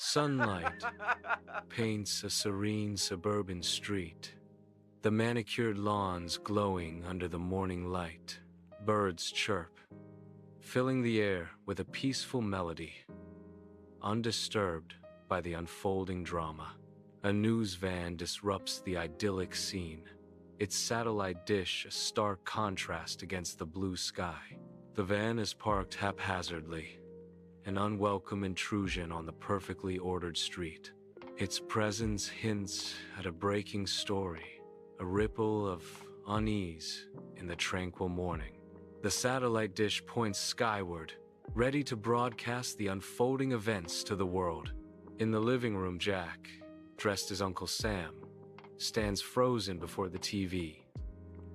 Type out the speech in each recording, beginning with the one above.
Sunlight paints a serene suburban street, the manicured lawns glowing under the morning light. Birds chirp, filling the air with a peaceful melody, undisturbed by the unfolding drama. A news van disrupts the idyllic scene, its satellite dish a stark contrast against the blue sky. The van is parked haphazardly, an unwelcome intrusion on the perfectly ordered street. Its presence hints at a breaking story, a ripple of unease in the tranquil morning. The satellite dish points skyward, ready to broadcast the unfolding events to the world. In the living room, Jack, dressed as Uncle Sam, stands frozen before the TV,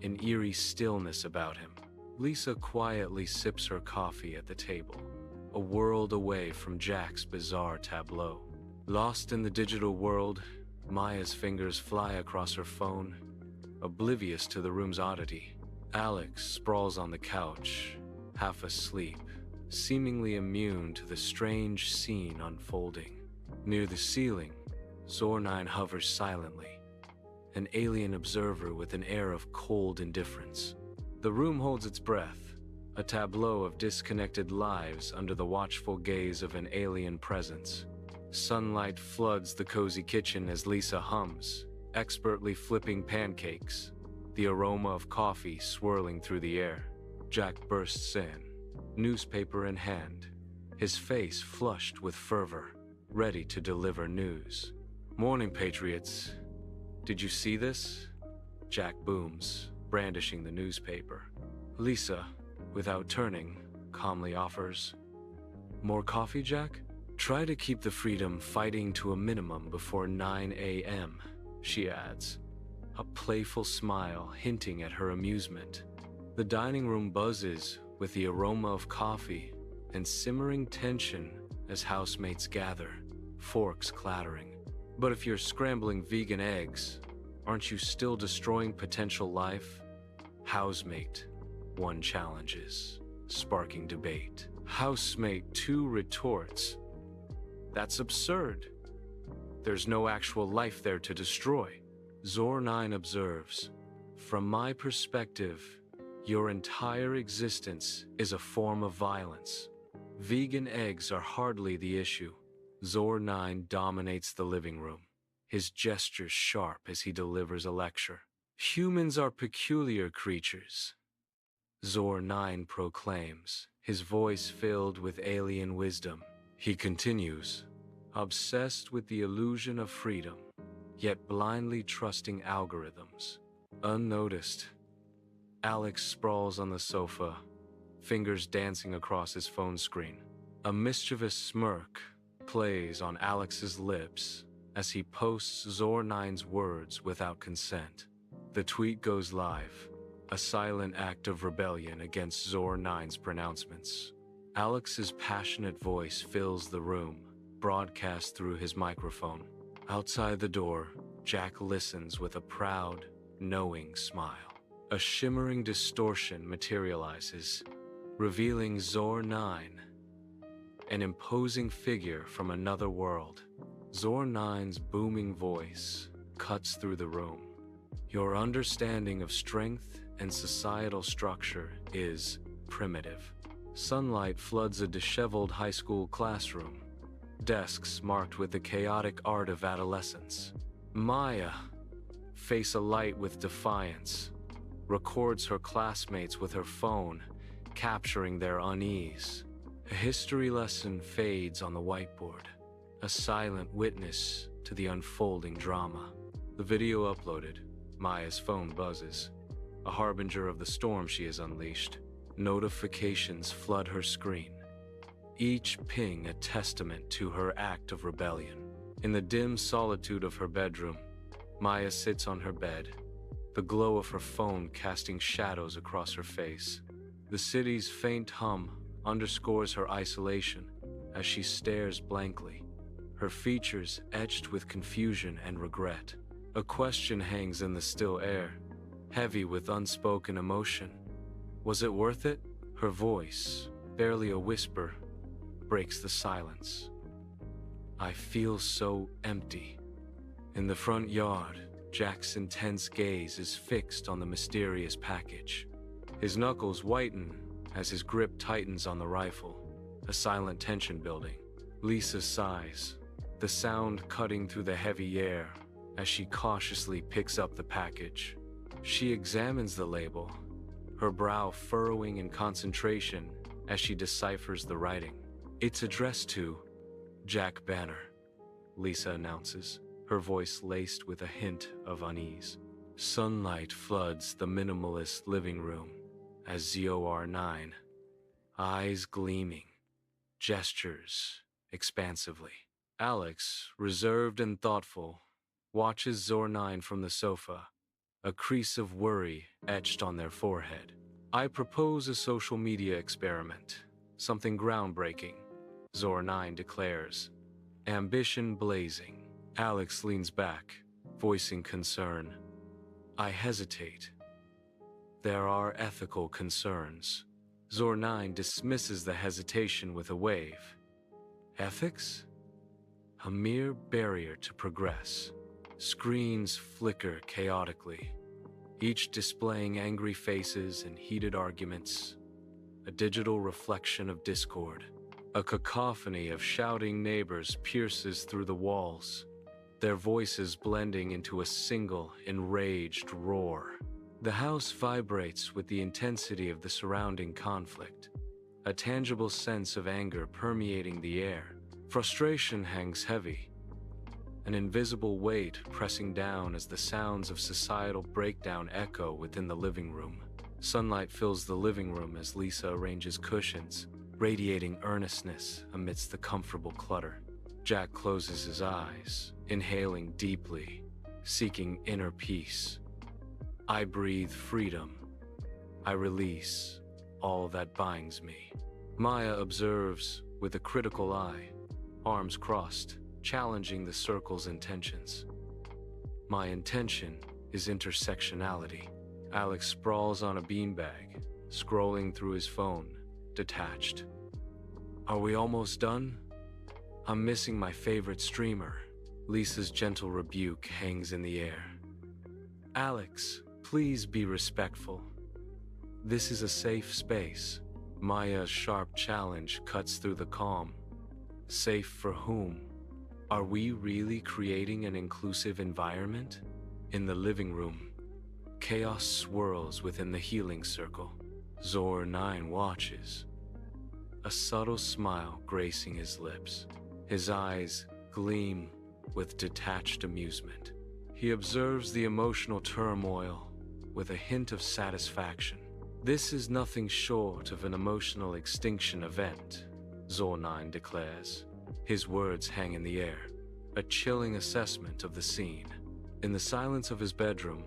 an eerie stillness about him. Lisa quietly sips her coffee at the table, a world away from Jack's bizarre tableau. Lost in the digital world, Maya's fingers fly across her phone, oblivious to the room's oddity. Alex sprawls on the couch, half asleep, seemingly immune to the strange scene unfolding. Near the ceiling, Zor9 hovers silently, an alien observer with an air of cold indifference. The room holds its breath, a tableau of disconnected lives under the watchful gaze of an alien presence. Sunlight floods the cozy kitchen as Lisa hums, expertly flipping pancakes, the aroma of coffee swirling through the air. Jack bursts in, newspaper in hand, his face flushed with fervor, ready to deliver news. "Morning, Patriots. Did you see this?" Jack booms, brandishing the newspaper. Lisa, without turning, calmly offers, "More coffee, Jack? Try to keep the freedom fighting to a minimum before 9 a.m., she adds, a playful smile hinting at her amusement. The dining room buzzes with the aroma of coffee and simmering tension as housemates gather, forks clattering. But if you're scrambling vegan eggs, aren't you still destroying potential life? Housemate 1 challenges, sparking debate. Housemate 2 retorts, "That's absurd. There's no actual life there to destroy." Zor9 observes, "From my perspective, your entire existence is a form of violence. Vegan eggs are hardly the issue." Zor9 dominates the living room, his gestures sharp as he delivers a lecture. "Humans are peculiar creatures," Zor9 proclaims, his voice filled with alien wisdom. He continues, "Obsessed with the illusion of freedom, yet blindly trusting algorithms." Unnoticed, Alex sprawls on the sofa, fingers dancing across his phone screen. A mischievous smirk plays on Alex's lips as he posts Zor9's words without consent. The tweet goes live, a silent act of rebellion against Zor9's pronouncements. Alex's passionate voice fills the room, broadcast through his microphone. Outside the door, Jack listens with a proud, knowing smile. A shimmering distortion materializes, revealing Zor9, an imposing figure from another world. Zor9's booming voice cuts through the room. "Your understanding of strength and societal structure is primitive." Sunlight floods a disheveled high school classroom, desks marked with the chaotic art of adolescence. Maya, face alight with defiance, records her classmates with her phone, capturing their unease. A history lesson fades on the whiteboard, a silent witness to the unfolding drama. The video uploaded, Maya's phone buzzes, a harbinger of the storm she has unleashed. Notifications flood her screen, each ping a testament to her act of rebellion. In the dim solitude of her bedroom, Maya sits on her bed, the glow of her phone casting shadows across her face. The city's faint hum underscores her isolation as she stares blankly, her features etched with confusion and regret. A question hangs in the still air, heavy with unspoken emotion. Was it worth it? Her voice, barely a whisper, breaks the silence. I feel so empty. In the front yard, Jack's intense gaze is fixed on the mysterious package. His knuckles whiten as his grip tightens on the rifle, a silent tension building. Lisa sighs, the sound cutting through the heavy air as she cautiously picks up the package. She examines the label, her brow furrowing in concentration as she deciphers the writing. It's addressed to Jack Banner, Lisa announces, her voice laced with a hint of unease. Sunlight floods the minimalist living room as ZOR9, eyes gleaming, gestures expansively. Alex, reserved and thoughtful, watches ZOR9 from the sofa, a crease of worry etched on their forehead. I propose a social media experiment, something groundbreaking, ZOR9 declares, ambition blazing. Alex leans back, voicing concern. I hesitate. There are ethical concerns. ZOR9 dismisses the hesitation with a wave. Ethics? A mere barrier to progress. Screens flicker chaotically, each displaying angry faces and heated arguments, a digital reflection of discord. A cacophony of shouting neighbors pierces through the walls, their voices blending into a single enraged roar. The house vibrates with the intensity of the surrounding conflict, a tangible sense of anger permeating the air. Frustration hangs heavy, an invisible weight pressing down as the sounds of societal breakdown echo within the living room. Sunlight fills the living room as Lisa arranges cushions, radiating earnestness amidst the comfortable clutter. Jack closes his eyes, inhaling deeply, seeking inner peace. I breathe freedom. I release all that binds me. Maya observes with a critical eye, arms crossed, challenging the circle's intentions. My intention is intersectionality. Alex sprawls on a beanbag, scrolling through his phone, detached. Are we almost done? I'm missing my favorite streamer. Lisa's gentle rebuke hangs in the air. Alex, please be respectful. This is a safe space. Maya's sharp challenge cuts through the calm. Safe for whom? Are we really creating an inclusive environment? In the living room, chaos swirls within the healing circle. ZOR9 watches, a subtle smile gracing his lips. His eyes gleam with detached amusement. He observes the emotional turmoil with a hint of satisfaction. This is nothing short of an emotional extinction event, ZOR9 declares. His words hang in the air, a chilling assessment of the scene. In the silence of his bedroom,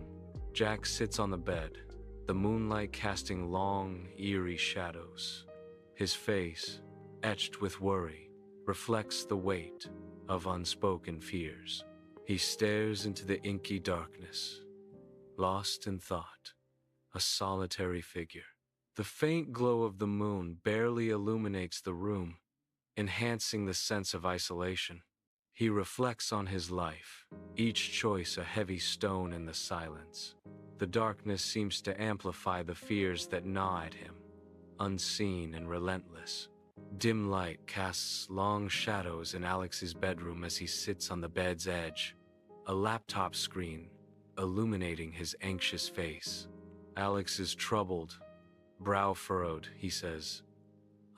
Jack sits on the bed, the moonlight casting long, eerie shadows. His face, etched with worry, reflects the weight of unspoken fears. He stares into the inky darkness, lost in thought, a solitary figure. The faint glow of the moon barely illuminates the room, enhancing the sense of isolation. He reflects on his life, each choice a heavy stone in the silence. The darkness seems to amplify the fears that gnaw at him, unseen and relentless. Dim light casts long shadows in Alex's bedroom as he sits on the bed's edge, a laptop screen illuminating his anxious face. Alex is troubled, brow furrowed, he says,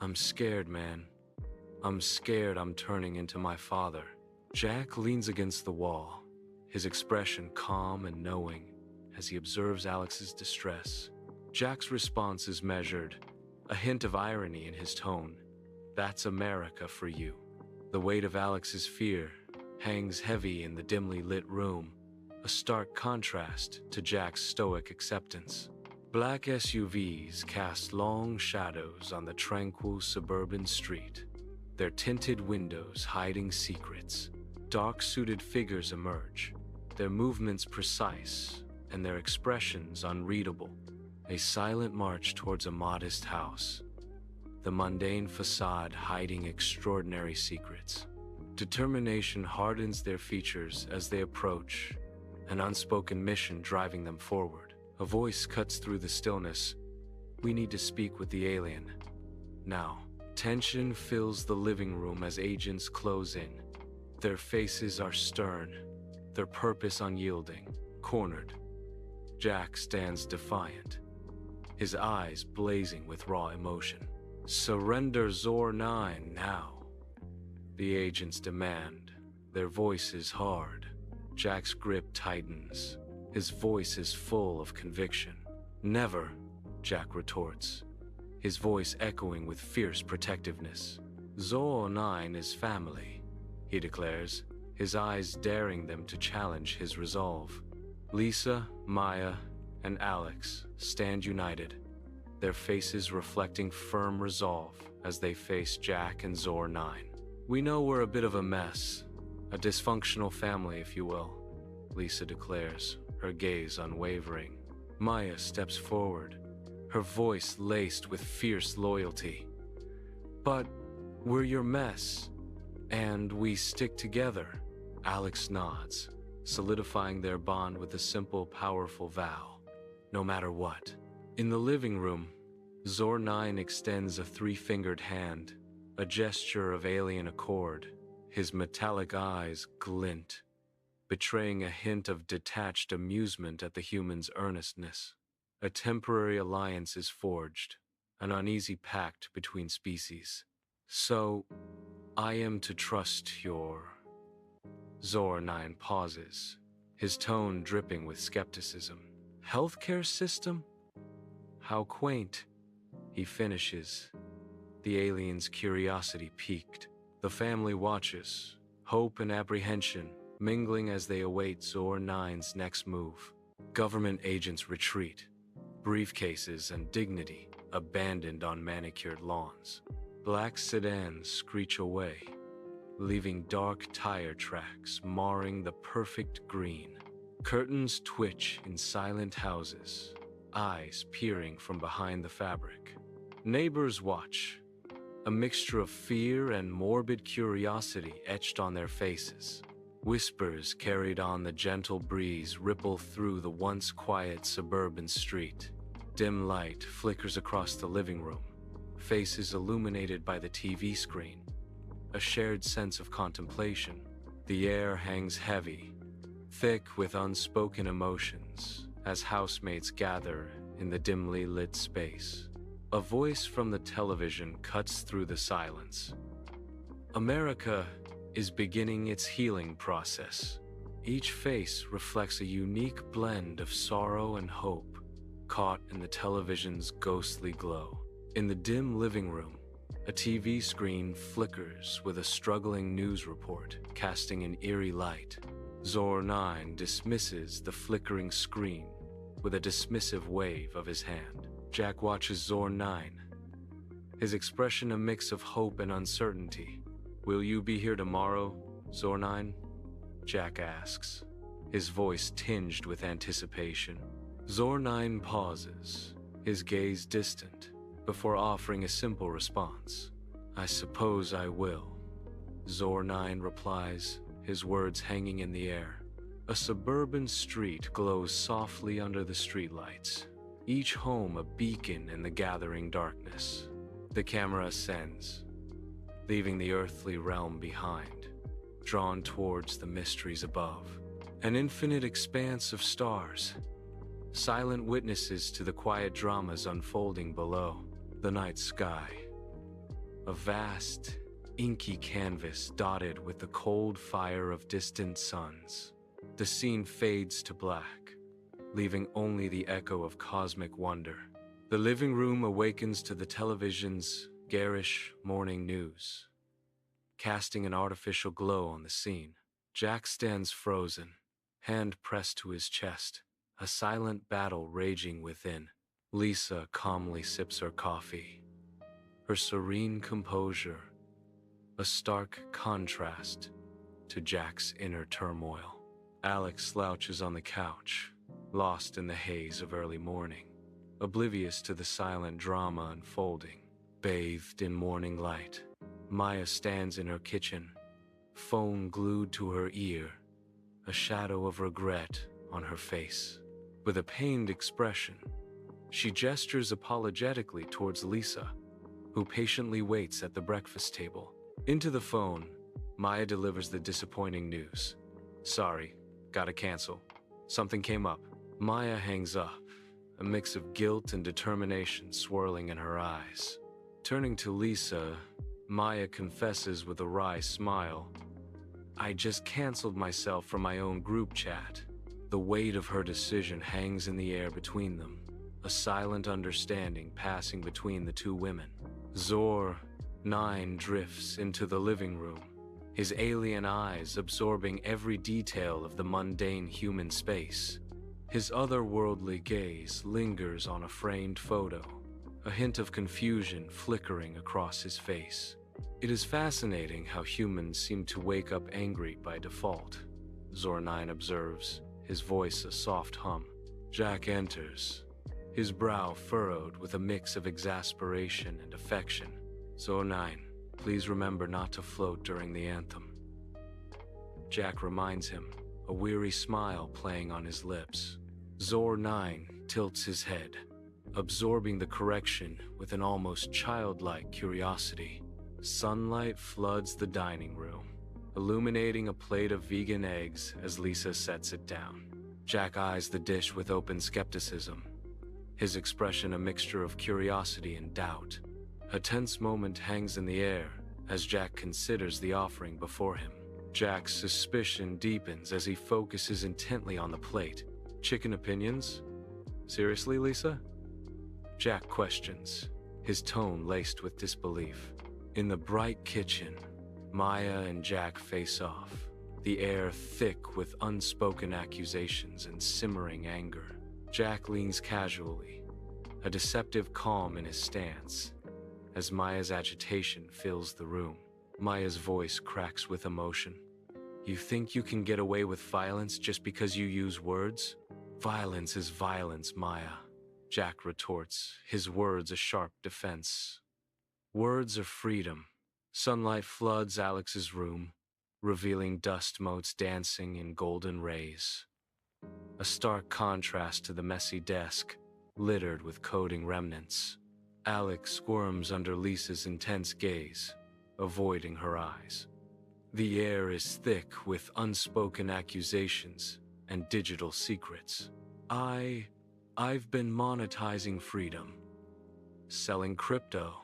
I'm scared, man. I'm scared I'm turning into my father. Jack leans against the wall, his expression calm and knowing as he observes Alex's distress. Jack's response is measured, a hint of irony in his tone. That's America for you. The weight of Alex's fear hangs heavy in the dimly lit room, a stark contrast to Jack's stoic acceptance. Black SUVs cast long shadows on the tranquil suburban street, their tinted windows hiding secrets. Dark-suited figures emerge, their movements precise and their expressions unreadable. A silent march towards a modest house, the mundane facade hiding extraordinary secrets. Determination hardens their features as they approach, an unspoken mission driving them forward. A voice cuts through the stillness. We need to speak with the alien. Now. Tension fills the living room as agents close in. Their faces are stern, their purpose unyielding. Cornered, Jack stands defiant, his eyes blazing with raw emotion. Surrender Zor-9 now. The agents demand, their voices hard. Jack's grip tightens, his voice is full of conviction. Never, Jack retorts, his voice echoing with fierce protectiveness. Zor-9 is family, he declares, his eyes daring them to challenge his resolve. Lisa, Maya, and Alex stand united, their faces reflecting firm resolve as they face Jack and Zor-9. We know we're a bit of a mess, a dysfunctional family, if you will, Lisa declares, her gaze unwavering. Maya steps forward, her voice laced with fierce loyalty. But we're your mess, and we stick together. Alex nods, solidifying their bond with a simple, powerful vow. No matter what. In the living room, Zor-9 extends a three-fingered hand, a gesture of alien accord. His metallic eyes glint, betraying a hint of detached amusement at the human's earnestness. A temporary alliance is forged, an uneasy pact between species. So, I am to trust your... Zor-9 pauses, his tone dripping with skepticism. Healthcare system? How quaint. He finishes, the alien's curiosity piqued. The family watches, hope and apprehension mingling as they await Zor-9's next move. Government agents retreat, briefcases and dignity abandoned on manicured lawns. Black sedans screech away, leaving dark tire tracks marring the perfect green. Curtains twitch in silent houses, eyes peering from behind the fabric. Neighbors watch, a mixture of fear and morbid curiosity etched on their faces. Whispers carried on the gentle breeze ripple through the once quiet suburban street. Dim light flickers across the living room, faces illuminated by the TV screen. A shared sense of contemplation. The air hangs heavy, thick with unspoken emotions, as housemates gather in the dimly lit space. A voice from the television cuts through the silence. America is beginning its healing process. Each face reflects a unique blend of sorrow and hope, caught in the television's ghostly glow. In the dim living room, a TV screen flickers with a struggling news report, casting an eerie light. Zor-9 dismisses the flickering screen with a dismissive wave of his hand. Jack watches Zor-9, his expression a mix of hope and uncertainty. Will you be here tomorrow, Zor-9? Jack asks, his voice tinged with anticipation. Zor-9 pauses, his gaze distant, before offering a simple response. I suppose I will. Zor-9 replies, his words hanging in the air. A suburban street glows softly under the streetlights, each home a beacon in the gathering darkness. The camera ascends, leaving the earthly realm behind, drawn towards the mysteries above. An infinite expanse of stars, silent witnesses to the quiet dramas unfolding below. The night sky, a vast, inky canvas dotted with the cold fire of distant suns. The scene fades to black, leaving only the echo of cosmic wonder. The living room awakens to the television's garish morning news, casting an artificial glow on the scene. Jack stands frozen, hand pressed to his chest, a silent battle raging within. Lisa calmly sips her coffee, her serene composure, a stark contrast to Jack's inner turmoil. Alex slouches on the couch, lost in the haze of early morning, oblivious to the silent drama unfolding. Bathed in morning light, Maya stands in her kitchen, phone glued to her ear, a shadow of regret on her face. With a pained expression, she gestures apologetically towards Lisa, who patiently waits at the breakfast table. Into the phone, Maya delivers the disappointing news. "Sorry, gotta cancel. Something came up." Maya hangs up, a mix of guilt and determination swirling in her eyes. Turning to Lisa, Maya confesses with a wry smile, "I just canceled myself from my own group chat." The weight of her decision hangs in the air between them, a silent understanding passing between the two women. Zor 9 drifts into the living room, his alien eyes absorbing every detail of the mundane human space. His otherworldly gaze lingers on a framed photo, a hint of confusion flickering across his face. It is fascinating how humans seem to wake up angry by default, Zor 9 observes, his voice a soft hum. Jack enters, his brow furrowed with a mix of exasperation and affection. "Zor 9, please remember not to float during the anthem." Jack reminds him, a weary smile playing on his lips. Zor 9 tilts his head, absorbing the correction with an almost childlike curiosity. Sunlight floods the dining room, illuminating a plate of vegan eggs as Lisa sets it down. Jack eyes the dish with open skepticism, his expression a mixture of curiosity and doubt. A tense moment hangs in the air as Jack considers the offering before him. Jack's suspicion deepens as he focuses intently on the plate. "Chicken opinions? Seriously, Lisa?" Jack questions, his tone laced with disbelief. In the bright kitchen, Maya and Jack face off, the air thick with unspoken accusations and simmering anger. Jack leans casually, a deceptive calm in his stance, as Maya's agitation fills the room. Maya's voice cracks with emotion. "You think you can get away with violence just because you use words? Violence is violence, Maya," Jack retorts, his words a sharp defense. Words are freedom. Sunlight floods Alex's room, revealing dust motes dancing in golden rays. A stark contrast to the messy desk, littered with coding remnants. Alex squirms under Lisa's intense gaze, avoiding her eyes. The air is thick with unspoken accusations and digital secrets. I've been monetizing freedom. Selling crypto,"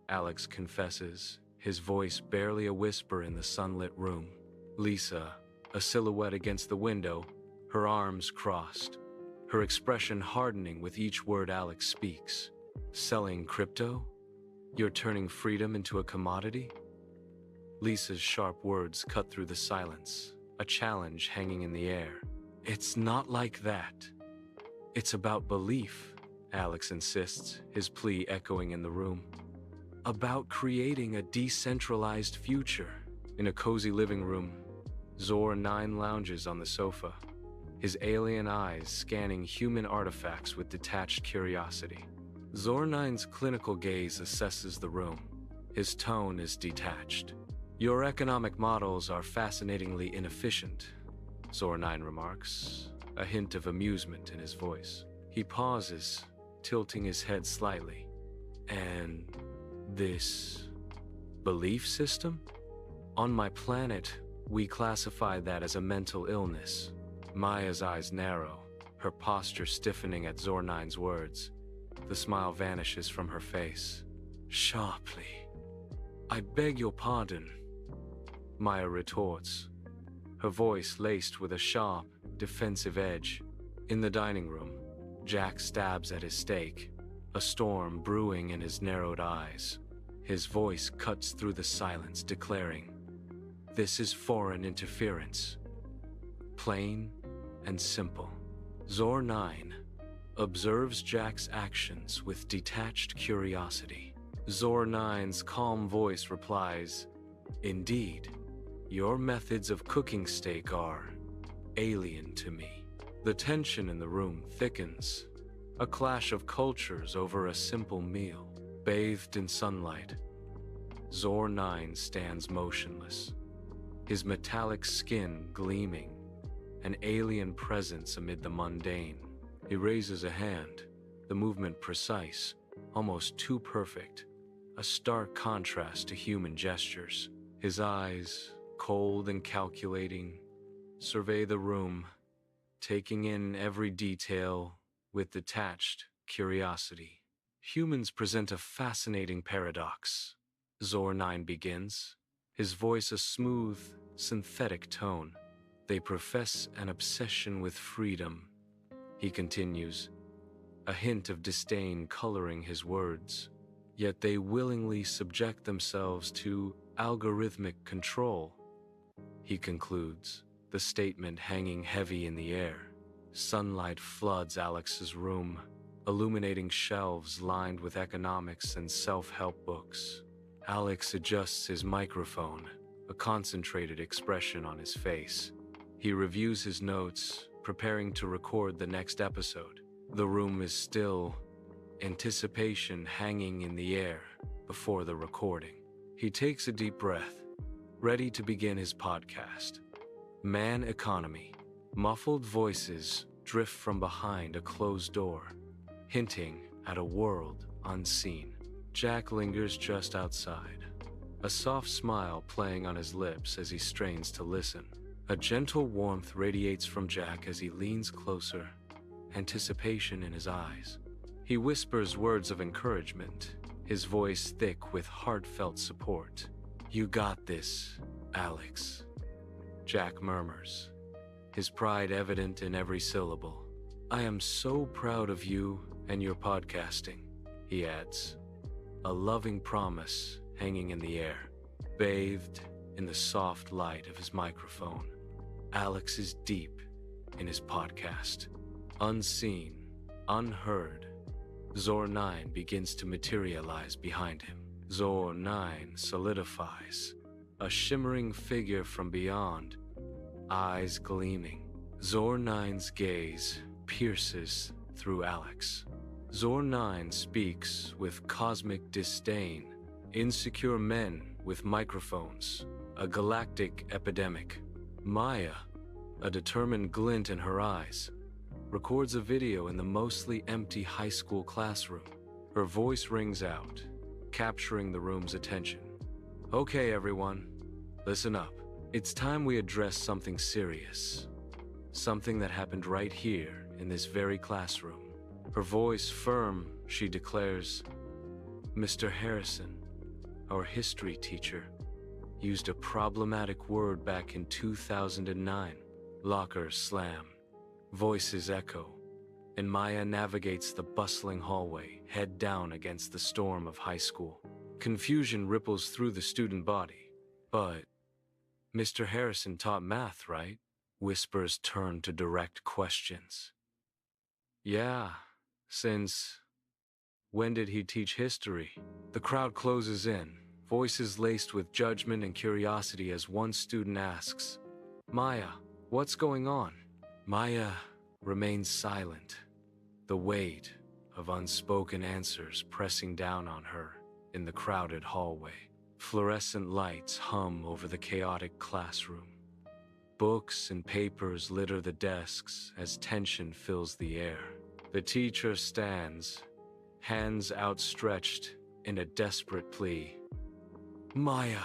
Alex confesses, his voice barely a whisper in the sunlit room. Lisa, a silhouette against the window, her arms crossed, her expression hardening with each word Alex speaks. "Selling crypto? You're turning freedom into a commodity?" Lisa's sharp words cut through the silence, a challenge hanging in the air. "It's not like that. It's about belief," Alex insists, his plea echoing in the room. "About creating a decentralized future." In a cozy living room, Zor 9 lounges on the sofa, his alien eyes scanning human artifacts with detached curiosity. Zor 9's clinical gaze assesses the room. His tone is detached. "Your economic models are fascinatingly inefficient," Zor 9 remarks, a hint of amusement in his voice. He pauses, tilting his head slightly. "And this belief system? On my planet, we classify that as a mental illness." Maya's eyes narrow, her posture stiffening at Zor 9's words. The smile vanishes from her face. Sharply, "I beg your pardon," Maya retorts, her voice laced with a sharp, defensive edge. In the dining room, Jack stabs at his steak, a storm brewing in his narrowed eyes. His voice cuts through the silence, declaring, "This is foreign interference." Plain and simple. Zor 9 observes Jack's actions with detached curiosity. Zor 9's calm voice replies, "Indeed, your methods of cooking steak are alien to me." The tension in the room thickens, a clash of cultures over a simple meal. Bathed in sunlight, Zor 9 stands motionless, his metallic skin gleaming, an alien presence amid the mundane. He raises a hand, the movement precise, almost too perfect, a stark contrast to human gestures. His eyes, cold and calculating, survey the room, taking in every detail with detached curiosity. Humans present a fascinating paradox. Zor9 begins, his voice a smooth, synthetic tone. They profess an obsession with freedom. He continues, a hint of disdain coloring his words. Yet they willingly subject themselves to algorithmic control. He concludes, the statement hanging heavy in the air. Sunlight floods Alex's room, illuminating shelves lined with economics and self-help books. Alex adjusts his microphone, a concentrated expression on his face. He reviews his notes, preparing to record the next episode. The room is still, anticipation hanging in the air before the recording. He takes a deep breath, ready to begin his podcast. Man Economy. Muffled voices drift from behind a closed door, hinting at a world unseen. Jack lingers just outside, a soft smile playing on his lips as he strains to listen. A gentle warmth radiates from Jack as he leans closer, anticipation in his eyes. He whispers words of encouragement, his voice thick with heartfelt support. You got this, Alex, Jack murmurs, his pride evident in every syllable. I am so proud of you and your podcasting, he adds, a loving promise hanging in the air. Bathed in the soft light of his microphone, Alex is deep in his podcast. Unseen, unheard, Zor9 begins to materialize behind him. Zor9 solidifies, a shimmering figure from beyond, eyes gleaming. Zor9's gaze pierces through Alex. Zor9 speaks with cosmic disdain. Insecure men with microphones, a galactic epidemic. Maya, a determined glint in her eyes, records a video in the mostly empty high school classroom. Her voice rings out, capturing the room's attention. Okay, everyone, listen up. It's time we address something serious. Something that happened right here in this very classroom. Her voice firm, she declares, Mr. Harrison, our history teacher, used a problematic word back in 2009. Lockers slam, voices echo, and Maya navigates the bustling hallway, head down against the storm of high school. Confusion ripples through the student body. But Mr. Harrison taught math, right? Whispers turn to direct questions. Yeah, since when did he teach history? The crowd closes in, voices laced with judgment and curiosity as one student asks, Maya, what's going on? Maya remains silent, the weight of unspoken answers pressing down on her in the crowded hallway. Fluorescent lights hum over the chaotic classroom. Books and papers litter the desks as tension fills the air. The teacher stands, hands outstretched in a desperate plea. Maya,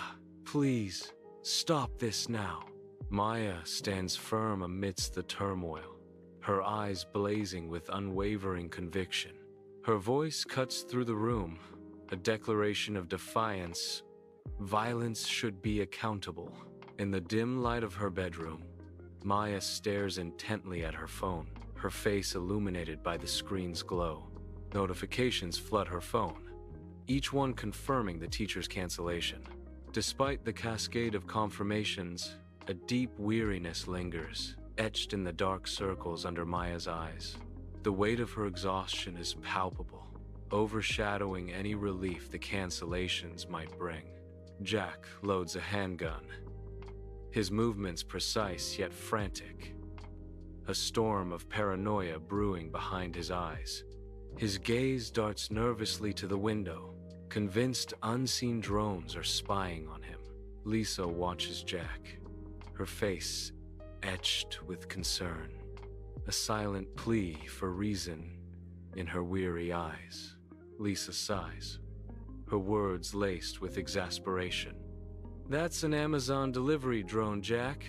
please, stop this now. Maya stands firm amidst the turmoil, her eyes blazing with unwavering conviction. Her voice cuts through the room, a declaration of defiance. Violence should be accountable. In the dim light of her bedroom, Maya stares intently at her phone, her face illuminated by the screen's glow. Notifications flood her phone, each one confirming the teacher's cancellation. Despite the cascade of confirmations, a deep weariness lingers, etched in the dark circles under Maya's eyes. The weight of her exhaustion is palpable, overshadowing any relief the cancellations might bring. Jack loads a handgun, his movements precise yet frantic, a storm of paranoia brewing behind his eyes. His gaze darts nervously to the window, convinced unseen drones are spying on him. Lisa watches Jack, her face etched with concern, a silent plea for reason in her weary eyes. Lisa sighs, her words laced with exasperation. "That's an Amazon delivery drone, Jack.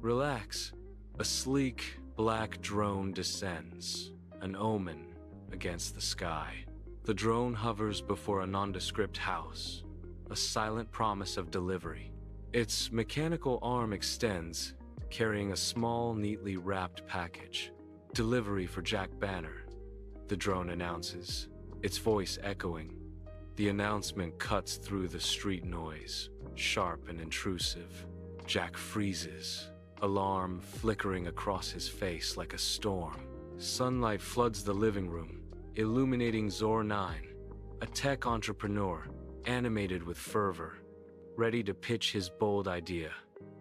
Relax." A sleek, black drone descends, an omen against the sky. The drone hovers before a nondescript house, a silent promise of delivery. Its mechanical arm extends, carrying a small, neatly wrapped package. "Delivery for Jack Banner," the drone announces, its voice echoing. The announcement cuts through the street noise, sharp and intrusive. Jack freezes, alarm flickering across his face like a storm. Sunlight floods the living room, illuminating Zor 9, a tech entrepreneur, animated with fervor, ready to pitch his bold idea.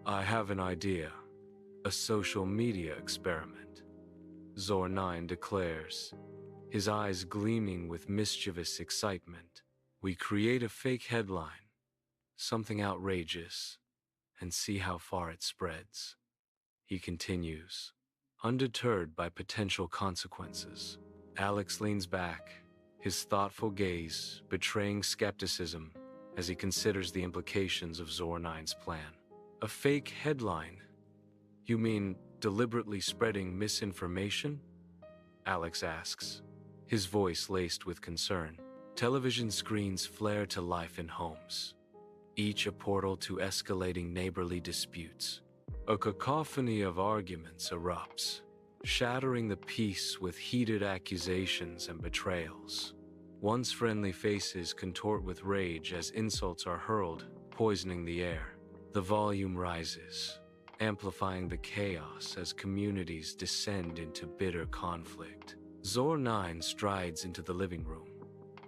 "I have an idea. A social media experiment," Zor 9 declares, his eyes gleaming with mischievous excitement. "We create a fake headline, something outrageous, and see how far it spreads." He continues, undeterred by potential consequences. Alex leans back, his thoughtful gaze betraying skepticism as he considers the implications of Zor 9's plan. "A fake headline? You mean deliberately spreading misinformation?" Alex asks, his voice laced with concern. Television screens flare to life in homes, each a portal to escalating neighborly disputes. A cacophony of arguments erupts, shattering the peace with heated accusations and betrayals. Once friendly faces contort with rage as insults are hurled, poisoning the air. The volume rises, amplifying the chaos as communities descend into bitter conflict. Zor 9 strides into the living room,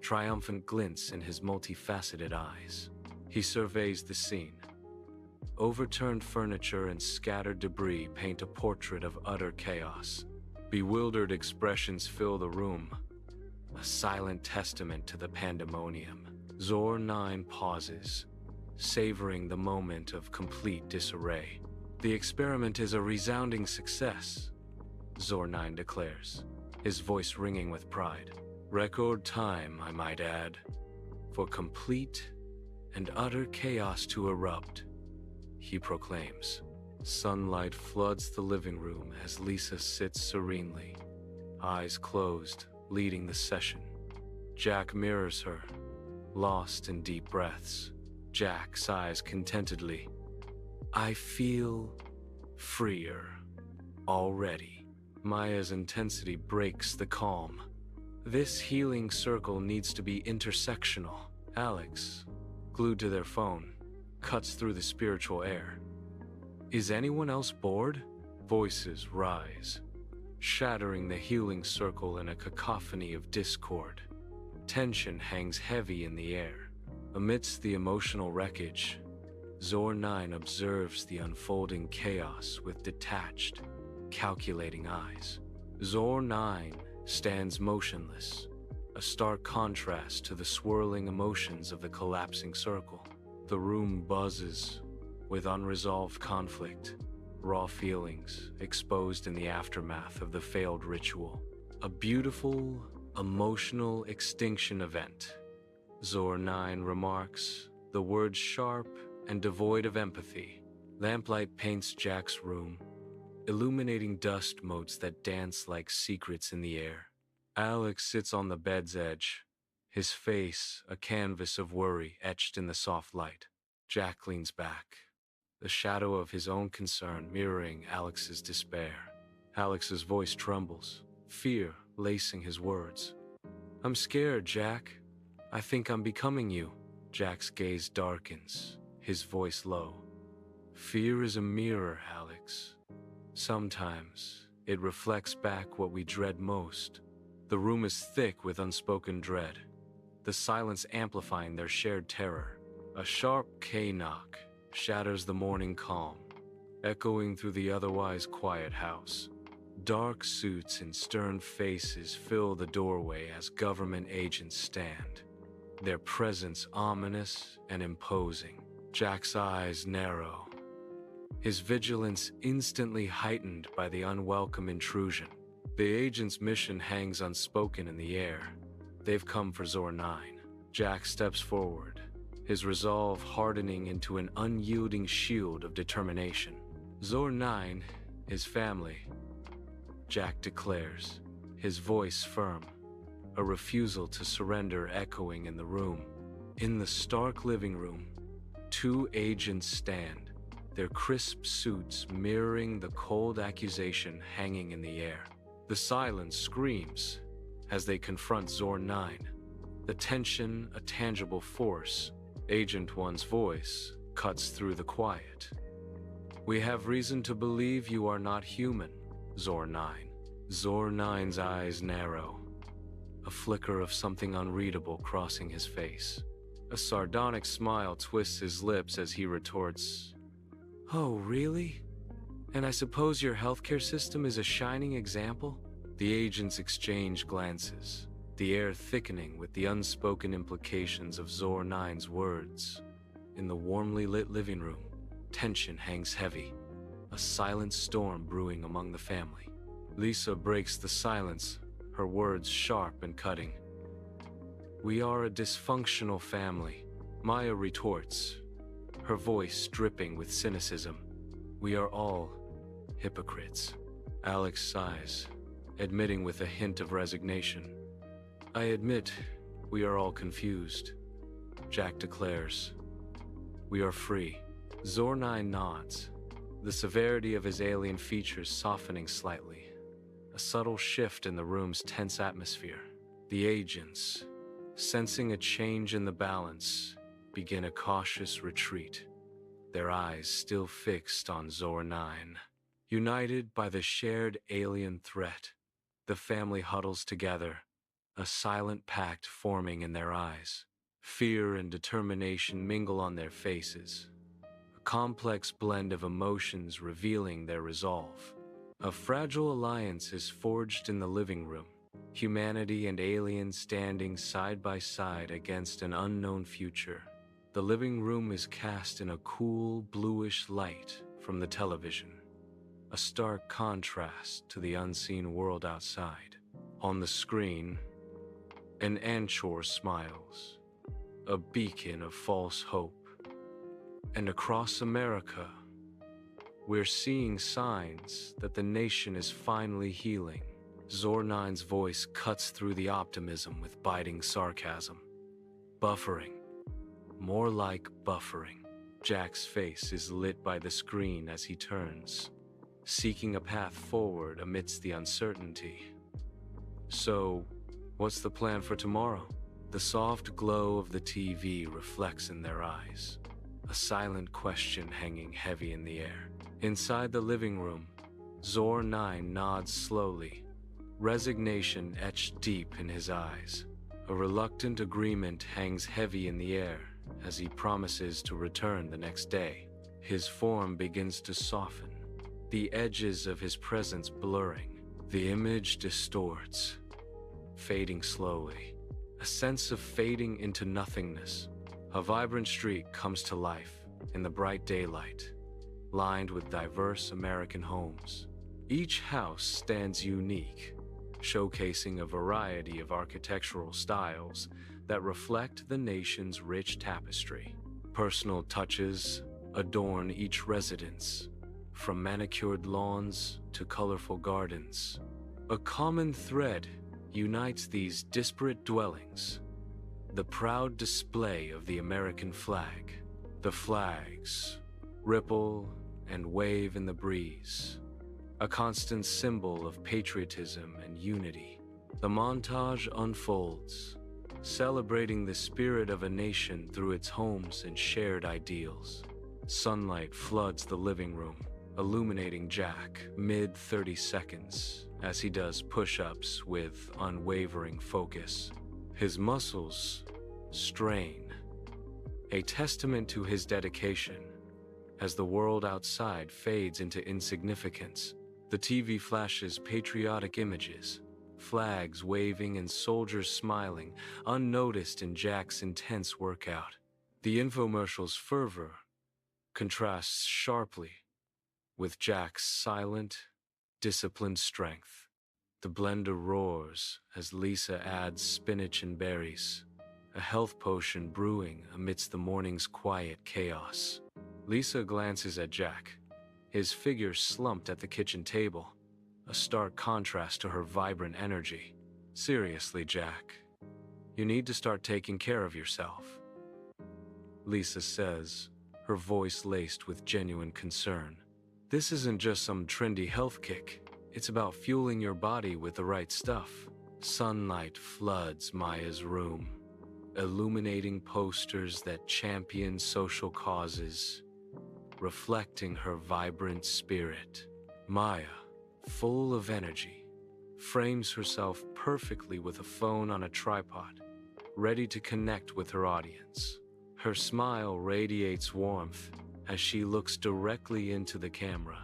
triumphant glints in his multifaceted eyes. He surveys the scene. Overturned furniture and scattered debris paint a portrait of utter chaos. Bewildered expressions fill the room, a silent testament to the pandemonium. Zor 9 pauses, savoring the moment of complete disarray. "The experiment is a resounding success," Zor 9 declares, his voice ringing with pride. "Record time, I might add, for complete and utter chaos to erupt," he proclaims. Sunlight floods the living room as Lisa sits serenely, eyes closed, leading the session. Jack mirrors her, lost in deep breaths. Jack sighs contentedly. "I feel freer already." Maya's intensity breaks the calm. "This healing circle needs to be intersectional." Alex, glued to their phone, cuts through the spiritual air. "Is anyone else bored?" Voices rise, shattering the healing circle in a cacophony of discord. Tension hangs heavy in the air. Amidst the emotional wreckage, Zor 9 observes the unfolding chaos with detached, calculating eyes. Zor 9 stands motionless, a stark contrast to the swirling emotions of the collapsing circle. The room buzzes with unresolved conflict, raw feelings exposed in the aftermath of the failed ritual. A beautiful, emotional extinction event, Zor 9 remarks, the words sharp and devoid of empathy. Lamplight paints Jack's room, illuminating dust motes that dance like secrets in the air. Alex sits on the bed's edge, his face a canvas of worry etched in the soft light. Jack leans back, the shadow of his own concern mirroring Alex's despair. Alex's voice trembles, fear lacing his words. "I'm scared, Jack. I think I'm becoming you." Jack's gaze darkens, his voice low. "Fear is a mirror, Alex. Sometimes it reflects back what we dread most." The room is thick with unspoken dread, the silence amplifying their shared terror. A sharp K-knock shatters the morning calm, echoing through the otherwise quiet house. Dark suits and stern faces fill the doorway as government agents stand, their presence ominous and imposing. Jack's eyes narrow, his vigilance instantly heightened by the unwelcome intrusion. The agent's mission hangs unspoken in the air. They've come for Zor 9. Jack steps forward, his resolve hardening into an unyielding shield of determination. Zor 9, his family, Jack declares, his voice firm, a refusal to surrender echoing in the room. In the stark living room, two agents stand, their crisp suits mirroring the cold accusation hanging in the air. The silence screams as they confront Zor 9, the tension a tangible force. Agent 1's voice cuts through the quiet. "We have reason to believe you are not human, Zor 9. Zor 9's eyes narrow, a flicker of something unreadable crossing his face. A sardonic smile twists his lips as he retorts, "Oh, really? And I suppose your healthcare system is a shining example?" The agents exchange glances, the air thickening with the unspoken implications of Zor 9's words. In the warmly lit living room, tension hangs heavy, a silent storm brewing among the family. Lisa breaks the silence, her words sharp and cutting. "We are a dysfunctional family," Maya retorts, her voice dripping with cynicism. "We are all hypocrites." Alex sighs, admitting with a hint of resignation. "I admit, we are all confused." Jack declares, "We are free." Zor 9 nods, the severity of his alien features softening slightly, a subtle shift in the room's tense atmosphere. The agents, sensing a change in the balance, begin a cautious retreat, their eyes still fixed on Zor 9. United by the shared alien threat, the family huddles together, a silent pact forming in their eyes. Fear and determination mingle on their faces, a complex blend of emotions revealing their resolve. A fragile alliance is forged in the living room, humanity and aliens standing side by side against an unknown future. The living room is cast in a cool, bluish light from the television, a stark contrast to the unseen world outside. On the screen, an Anchor smiles, a beacon of false hope. And across America, we're seeing signs that the nation is finally healing. Zor 9's voice cuts through the optimism with biting sarcasm. "Buffering. More like buffering." Jack's face is lit by the screen as he turns, seeking a path forward amidst the uncertainty. "So, what's the plan for tomorrow?" The soft glow of the TV reflects in their eyes, a silent question hanging heavy in the air. Inside the living room, Zor 9 nods slowly, resignation etched deep in his eyes. A reluctant agreement hangs heavy in the air as he promises to return the next day. His form begins to soften, the edges of his presence blurring. The image distorts, fading slowly, a sense of fading into nothingness. A vibrant street comes to life in the bright daylight, lined with diverse American homes. Each house stands unique, showcasing a variety of architectural styles that reflect the nation's rich tapestry. Personal touches adorn each residence, from manicured lawns to colorful gardens. A common thread unites these disparate dwellings: the proud display of the American flag. The flags ripple and wave in the breeze, a constant symbol of patriotism and unity. The montage unfolds, celebrating the spirit of a nation through its homes and shared ideals. Sunlight floods the living room, illuminating Jack mid-30 seconds as he does push-ups with unwavering focus. His muscles strain, a testament to his dedication. As the world outside fades into insignificance, the TV flashes patriotic images, flags waving and soldiers smiling, unnoticed in Jack's intense workout. The infomercial's fervor contrasts sharply with Jack's silent, disciplined strength. The blender roars as Lisa adds spinach and berries, a health potion brewing amidst the morning's quiet chaos. Lisa glances at Jack, his figure slumped at the kitchen table, a stark contrast to her vibrant energy. Seriously, Jack, you need to start taking care of yourself, Lisa says, her voice laced with genuine concern. This isn't just some trendy health kick. It's about fueling your body with the right stuff. Sunlight floods Maya's room, illuminating posters that champion social causes, reflecting her vibrant spirit. Maya, full of energy, frames herself perfectly with a phone on a tripod, ready to connect with her audience. Her smile radiates warmth as she looks directly into the camera,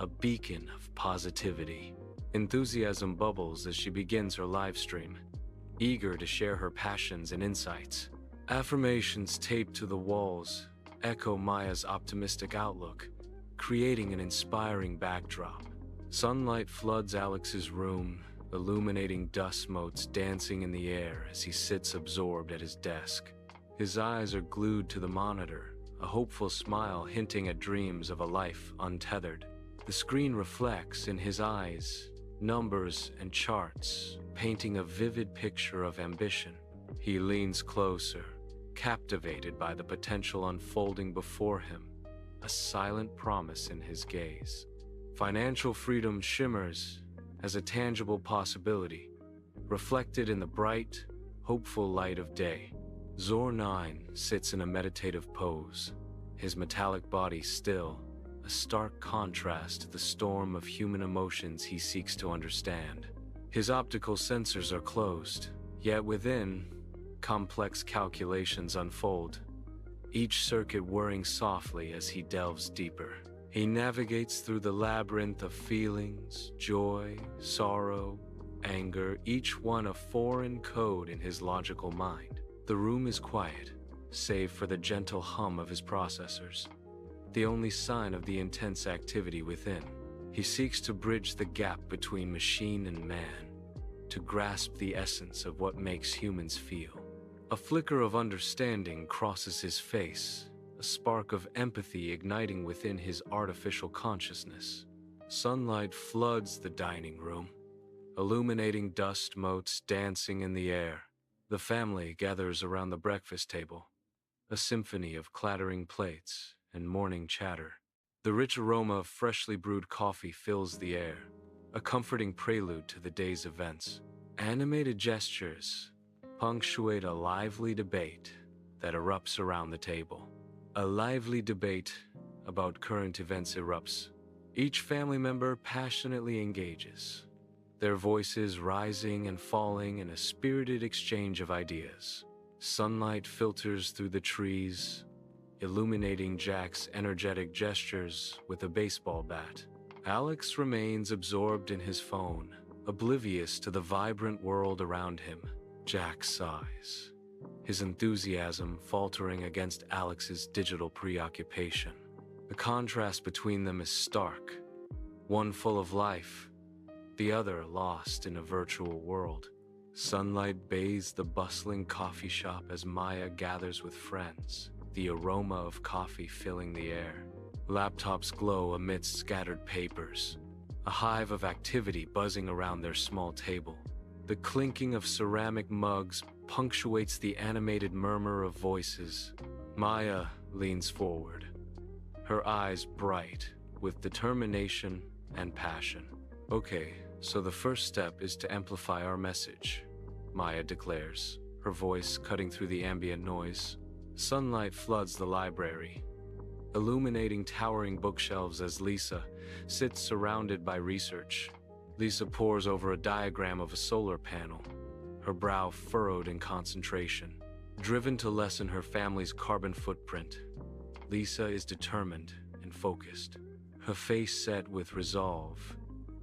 a beacon of positivity. Enthusiasm bubbles as she begins her live stream, eager to share her passions and insights. Affirmations taped to the walls echo Maya's optimistic outlook, creating an inspiring backdrop. Sunlight floods Alex's room, illuminating dust motes dancing in the air as he sits absorbed at his desk. His eyes are glued to the monitor, a hopeful smile hinting at dreams of a life untethered. The screen reflects in his eyes numbers and charts, painting a vivid picture of ambition. He leans closer, captivated by the potential unfolding before him, a silent promise in his gaze. Financial freedom shimmers as a tangible possibility, reflected in the bright, hopeful light of day. Zor9 sits in a meditative pose, his metallic body still, a stark contrast to the storm of human emotions he seeks to understand. His optical sensors are closed, yet within, complex calculations unfold, each circuit whirring softly as he delves deeper. He navigates through the labyrinth of feelings, joy, sorrow, anger, each one a foreign code in his logical mind. The room is quiet, save for the gentle hum of his processors, the only sign of the intense activity within. He seeks to bridge the gap between machine and man, to grasp the essence of what makes humans feel. A flicker of understanding crosses his face, a spark of empathy igniting within his artificial consciousness. Sunlight floods the dining room, illuminating dust motes dancing in the air. The family gathers around the breakfast table, a symphony of clattering plates and morning chatter. The rich aroma of freshly brewed coffee fills the air, a comforting prelude to the day's events. Animated gestures punctuate a lively debate that erupts around the table. A lively debate about current events erupts. Each family member passionately engages, their voices rising and falling in a spirited exchange of ideas. Sunlight filters through the trees, illuminating Jack's energetic gestures with a baseball bat. Alex remains absorbed in his phone, oblivious to the vibrant world around him. Jack sighs, his enthusiasm faltering against Alex's digital preoccupation. The contrast between them is stark, one full of life, the other lost in a virtual world. Sunlight bathes the bustling coffee shop as Maya gathers with friends, the aroma of coffee filling the air. Laptops glow amidst scattered papers, a hive of activity buzzing around their small table. The clinking of ceramic mugs punctuates the animated murmur of voices. Maya leans forward, her eyes bright with determination and passion. Okay, so the first step is to amplify our message, Maya declares, her voice cutting through the ambient noise. Sunlight floods the library, illuminating towering bookshelves as Lisa sits surrounded by research. Lisa pores over a diagram of a solar panel, her brow furrowed in concentration. Driven to lessen her family's carbon footprint, Lisa is determined and focused, her face set with resolve.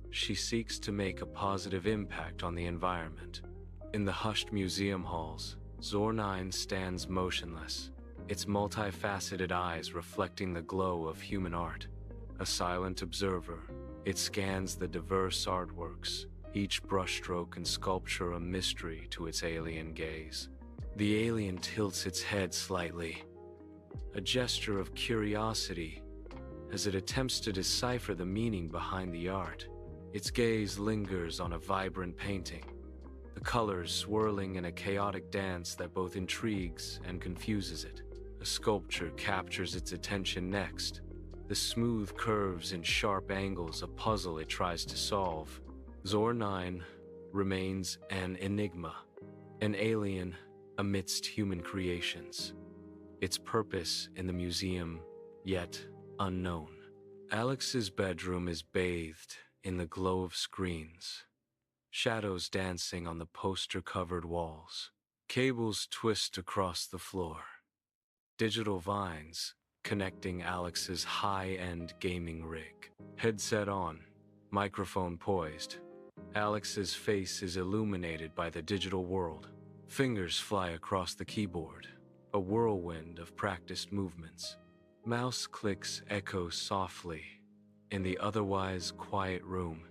She seeks to make a positive impact on the environment. In the hushed museum halls, Zor9 stands motionless, its multifaceted eyes reflecting the glow of human art. A silent observer, it scans the diverse artworks, each brushstroke and sculpture a mystery to its alien gaze. The alien tilts its head slightly, a gesture of curiosity as it attempts to decipher the meaning behind the art. Its gaze lingers on a vibrant painting, the colors swirling in a chaotic dance that both intrigues and confuses it. A sculpture captures its attention next, the smooth curves and sharp angles a puzzle it tries to solve. Zor 9 remains an enigma, an alien amidst human creations. Its purpose in the museum, yet unknown. Alex's bedroom is bathed in the glow of screens, shadows dancing on the poster-covered walls. Cables twist across the floor, digital vines connecting Alex's high-end gaming rig. Headset on, microphone poised. Alex's face is illuminated by the digital world. Fingers fly across the keyboard, a whirlwind of practiced movements. Mouse clicks echo softly in the otherwise quiet room.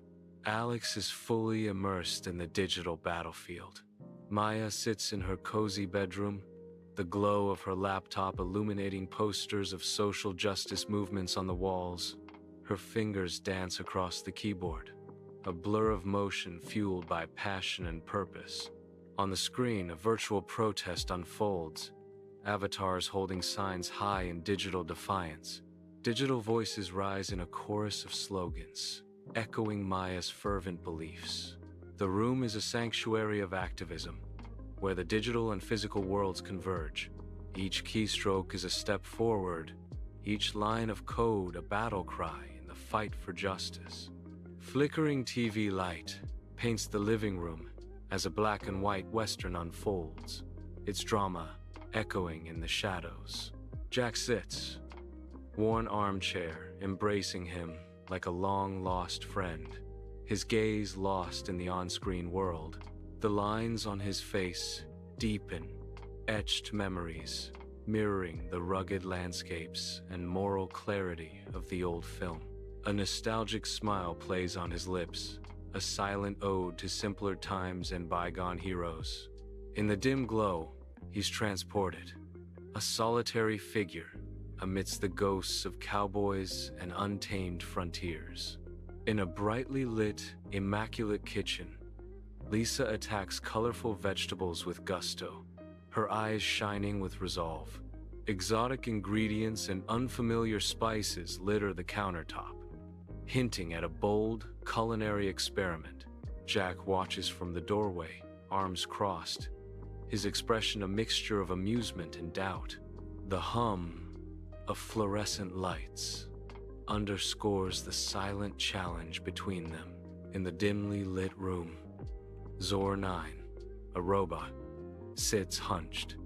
Alex is fully immersed in the digital battlefield. Maya sits in her cozy bedroom, the glow of her laptop illuminating posters of social justice movements on the walls. Her fingers dance across the keyboard, a blur of motion fueled by passion and purpose. On the screen, a virtual protest unfolds, avatars holding signs high in digital defiance. Digital voices rise in a chorus of slogans, echoing Maya's fervent beliefs. The room is a sanctuary of activism, where the digital and physical worlds converge. Each keystroke is a step forward, each line of code a battle cry in the fight for justice. Flickering TV light paints the living room as a black and white western unfolds, its drama echoing in the shadows. Jack sits, worn armchair, embracing him like a long-lost friend, his gaze lost in the on-screen world. The lines on his face deepen, etched memories, mirroring the rugged landscapes and moral clarity of the old film. A nostalgic smile plays on his lips, a silent ode to simpler times and bygone heroes. In the dim glow, he's transported, a solitary figure amidst the ghosts of cowboys and untamed frontiers. In a brightly lit, immaculate kitchen, Lisa attacks colorful vegetables with gusto, her eyes shining with resolve. Exotic ingredients and unfamiliar spices litter the countertop, hinting at a bold culinary experiment. Jack watches from the doorway, arms crossed, his expression a mixture of amusement and doubt. The hum of fluorescent lights underscores the silent challenge between them. In the dimly lit room, Zor 9, a robot, sits hunched,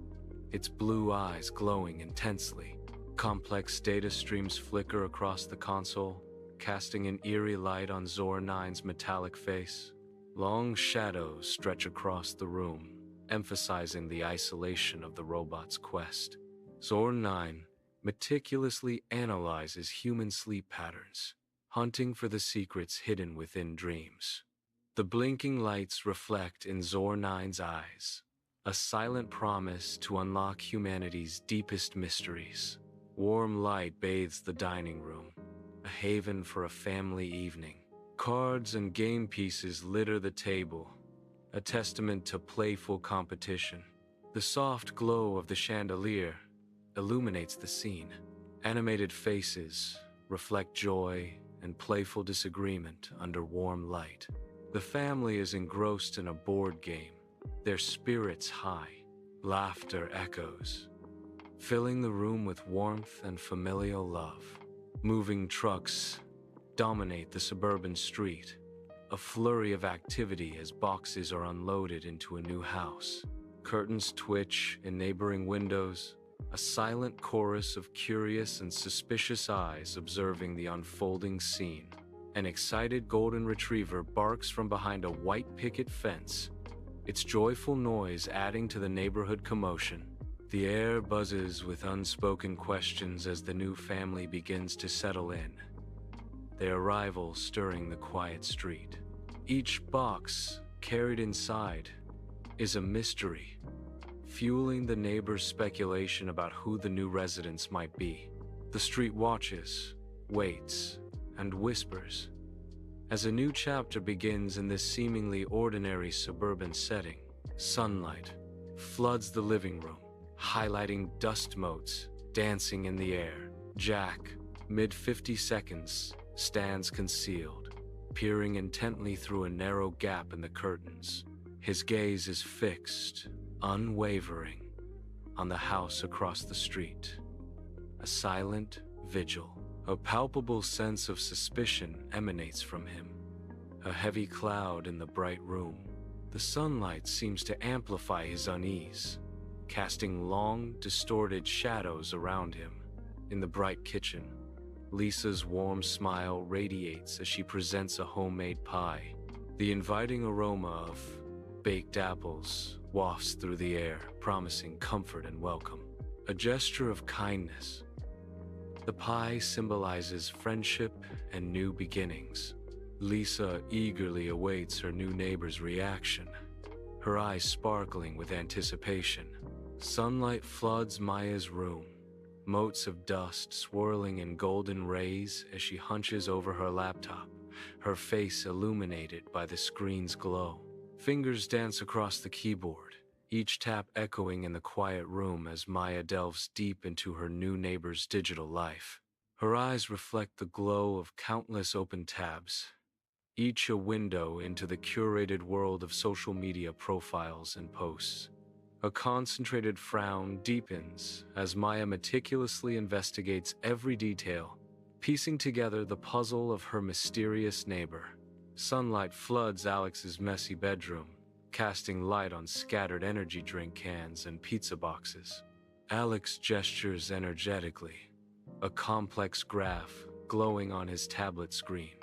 its blue eyes glowing intensely. Complex data streams flicker across the console, casting an eerie light on Zor 9's metallic face. Long shadows stretch across the room, emphasizing the isolation of the robot's quest. Zor 9 meticulously analyzes human sleep patterns, hunting for the secrets hidden within dreams. The blinking lights reflect in Zor 9's eyes, a silent promise to unlock humanity's deepest mysteries. Warm light bathes the dining room, a haven for a family evening. Cards and game pieces litter the table, a testament to playful competition. The soft glow of the chandelier illuminates the scene. Animated faces reflect joy and playful disagreement under warm light. The family is engrossed in a board game, their spirits high. Laughter echoes, filling the room with warmth and familial love. Moving trucks dominate the suburban street, a flurry of activity as boxes are unloaded into a new house. Curtains twitch in neighboring windows, a silent chorus of curious and suspicious eyes observing the unfolding scene. An excited golden retriever barks from behind a white picket fence, its joyful noise adding to the neighborhood commotion. The air buzzes with unspoken questions as the new family begins to settle in. their arrival stirring the quiet street. Each box carried inside is a mystery, fueling the neighbors' speculation about who the new residents might be. The street watches, waits, and whispers as a new chapter begins in this seemingly ordinary suburban setting. Sunlight floods the living room, highlighting dust motes dancing in the air. Jack, mid-50 seconds, stands concealed, peering intently through a narrow gap in the curtains. His gaze is fixed, unwavering, on the house across the street. A silent vigil. A palpable sense of suspicion emanates from him. A heavy cloud in the bright room. The sunlight seems to amplify his unease, casting long, distorted shadows around him. In the bright kitchen, Lisa's warm smile radiates as she presents a homemade pie. The inviting aroma of baked apples wafts through the air, promising comfort and welcome. A gesture of kindness. The pie symbolizes friendship and new beginnings. Lisa eagerly awaits her new neighbor's reaction, her eyes sparkling with anticipation. Sunlight floods Maya's room, motes of dust swirling in golden rays as she hunches over her laptop, her face illuminated by the screen's glow. Fingers dance across the keyboard, each tap echoing in the quiet room as Maya delves deep into her new neighbor's digital life. Her eyes reflect the glow of countless open tabs, each a window into the curated world of social media profiles and posts. A concentrated frown deepens as Maya meticulously investigates every detail, piecing together the puzzle of her mysterious neighbor. Sunlight floods Alex's messy bedroom, casting light on scattered energy drink cans and pizza boxes. Alex gestures energetically, a complex graph glowing on his tablet screen,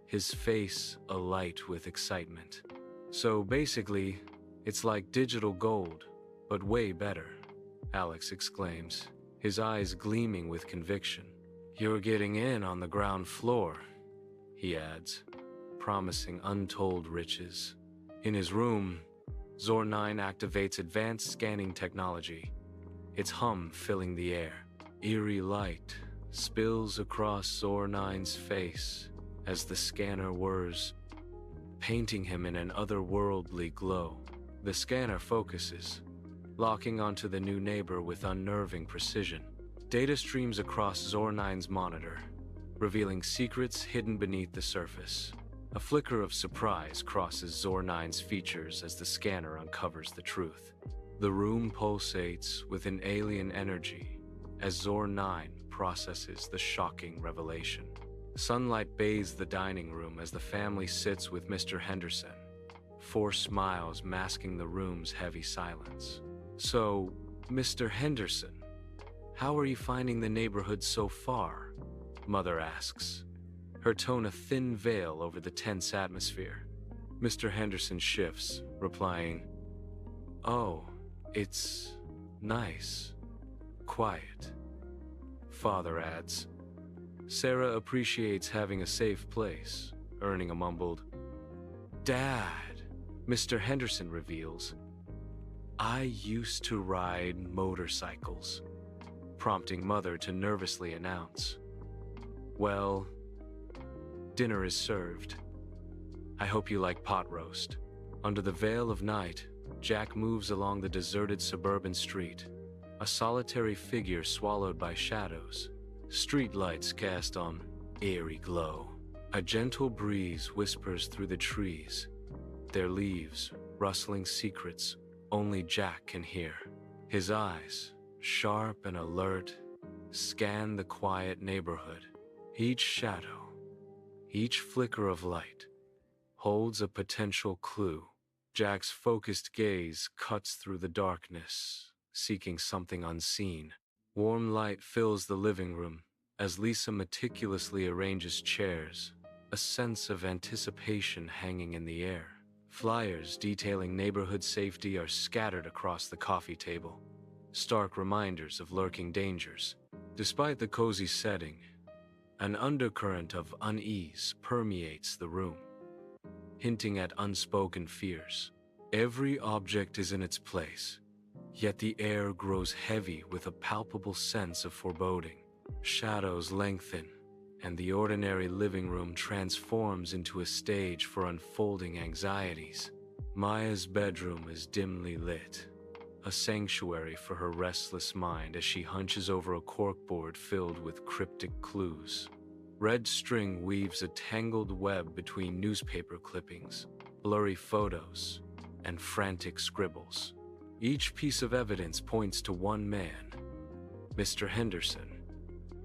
his face alight with excitement. So basically, it's like digital gold, but way better, Alex exclaims, his eyes gleaming with conviction. You're getting in on the ground floor, he adds, promising untold riches. In his room, Zor9 activates advanced scanning technology, its hum filling the air. Eerie light spills across Zor9's face as the scanner whirs, painting him in an otherworldly glow. The scanner focuses, locking onto the new neighbor with unnerving precision. Data streams across Zor9's monitor, revealing secrets hidden beneath the surface. A flicker of surprise crosses Zor9's features as the scanner uncovers the truth. The room pulsates with an alien energy as Zor9 processes the shocking revelation. Sunlight bathes the dining room as the family sits with Mr. Henderson, forced smiles masking the room's heavy silence. So, Mr. Henderson, how are you finding the neighborhood so far? Mother asks, her tone a thin veil over the tense atmosphere. Mr. Henderson shifts, replying, "Oh, it's nice, quiet." Father adds, "Sarah appreciates having a safe place," earning a mumbled, "Dad," Mr. Henderson reveals, "I used to ride motorcycles," prompting Mother to nervously announce, "Well, dinner is served. I hope you like pot roast." Under the veil of night, Jack moves along the deserted suburban street, a solitary figure swallowed by shadows. Street lights cast on eerie glow. A gentle breeze whispers through the trees, their leaves rustling secrets only Jack can hear. His eyes, sharp and alert, scan the quiet neighborhood. Each shadow, each flicker of light, holds a potential clue. Jack's focused gaze cuts through the darkness, seeking something unseen. Warm light fills the living room as Lisa meticulously arranges chairs, a sense of anticipation hanging in the air. Flyers detailing neighborhood safety are scattered across the coffee table, stark reminders of lurking dangers. Despite the cozy setting, An undercurrent of unease permeates the room, hinting at unspoken fears. Every object is in its place, yet the air grows heavy with a palpable sense of foreboding. Shadows lengthen, and the ordinary living room transforms into a stage for unfolding anxieties. Maya's bedroom is dimly lit, a sanctuary for her restless mind as she hunches over a corkboard filled with cryptic clues. Red string weaves a tangled web between newspaper clippings, blurry photos, and frantic scribbles. Each piece of evidence points to one man, Mr. Henderson,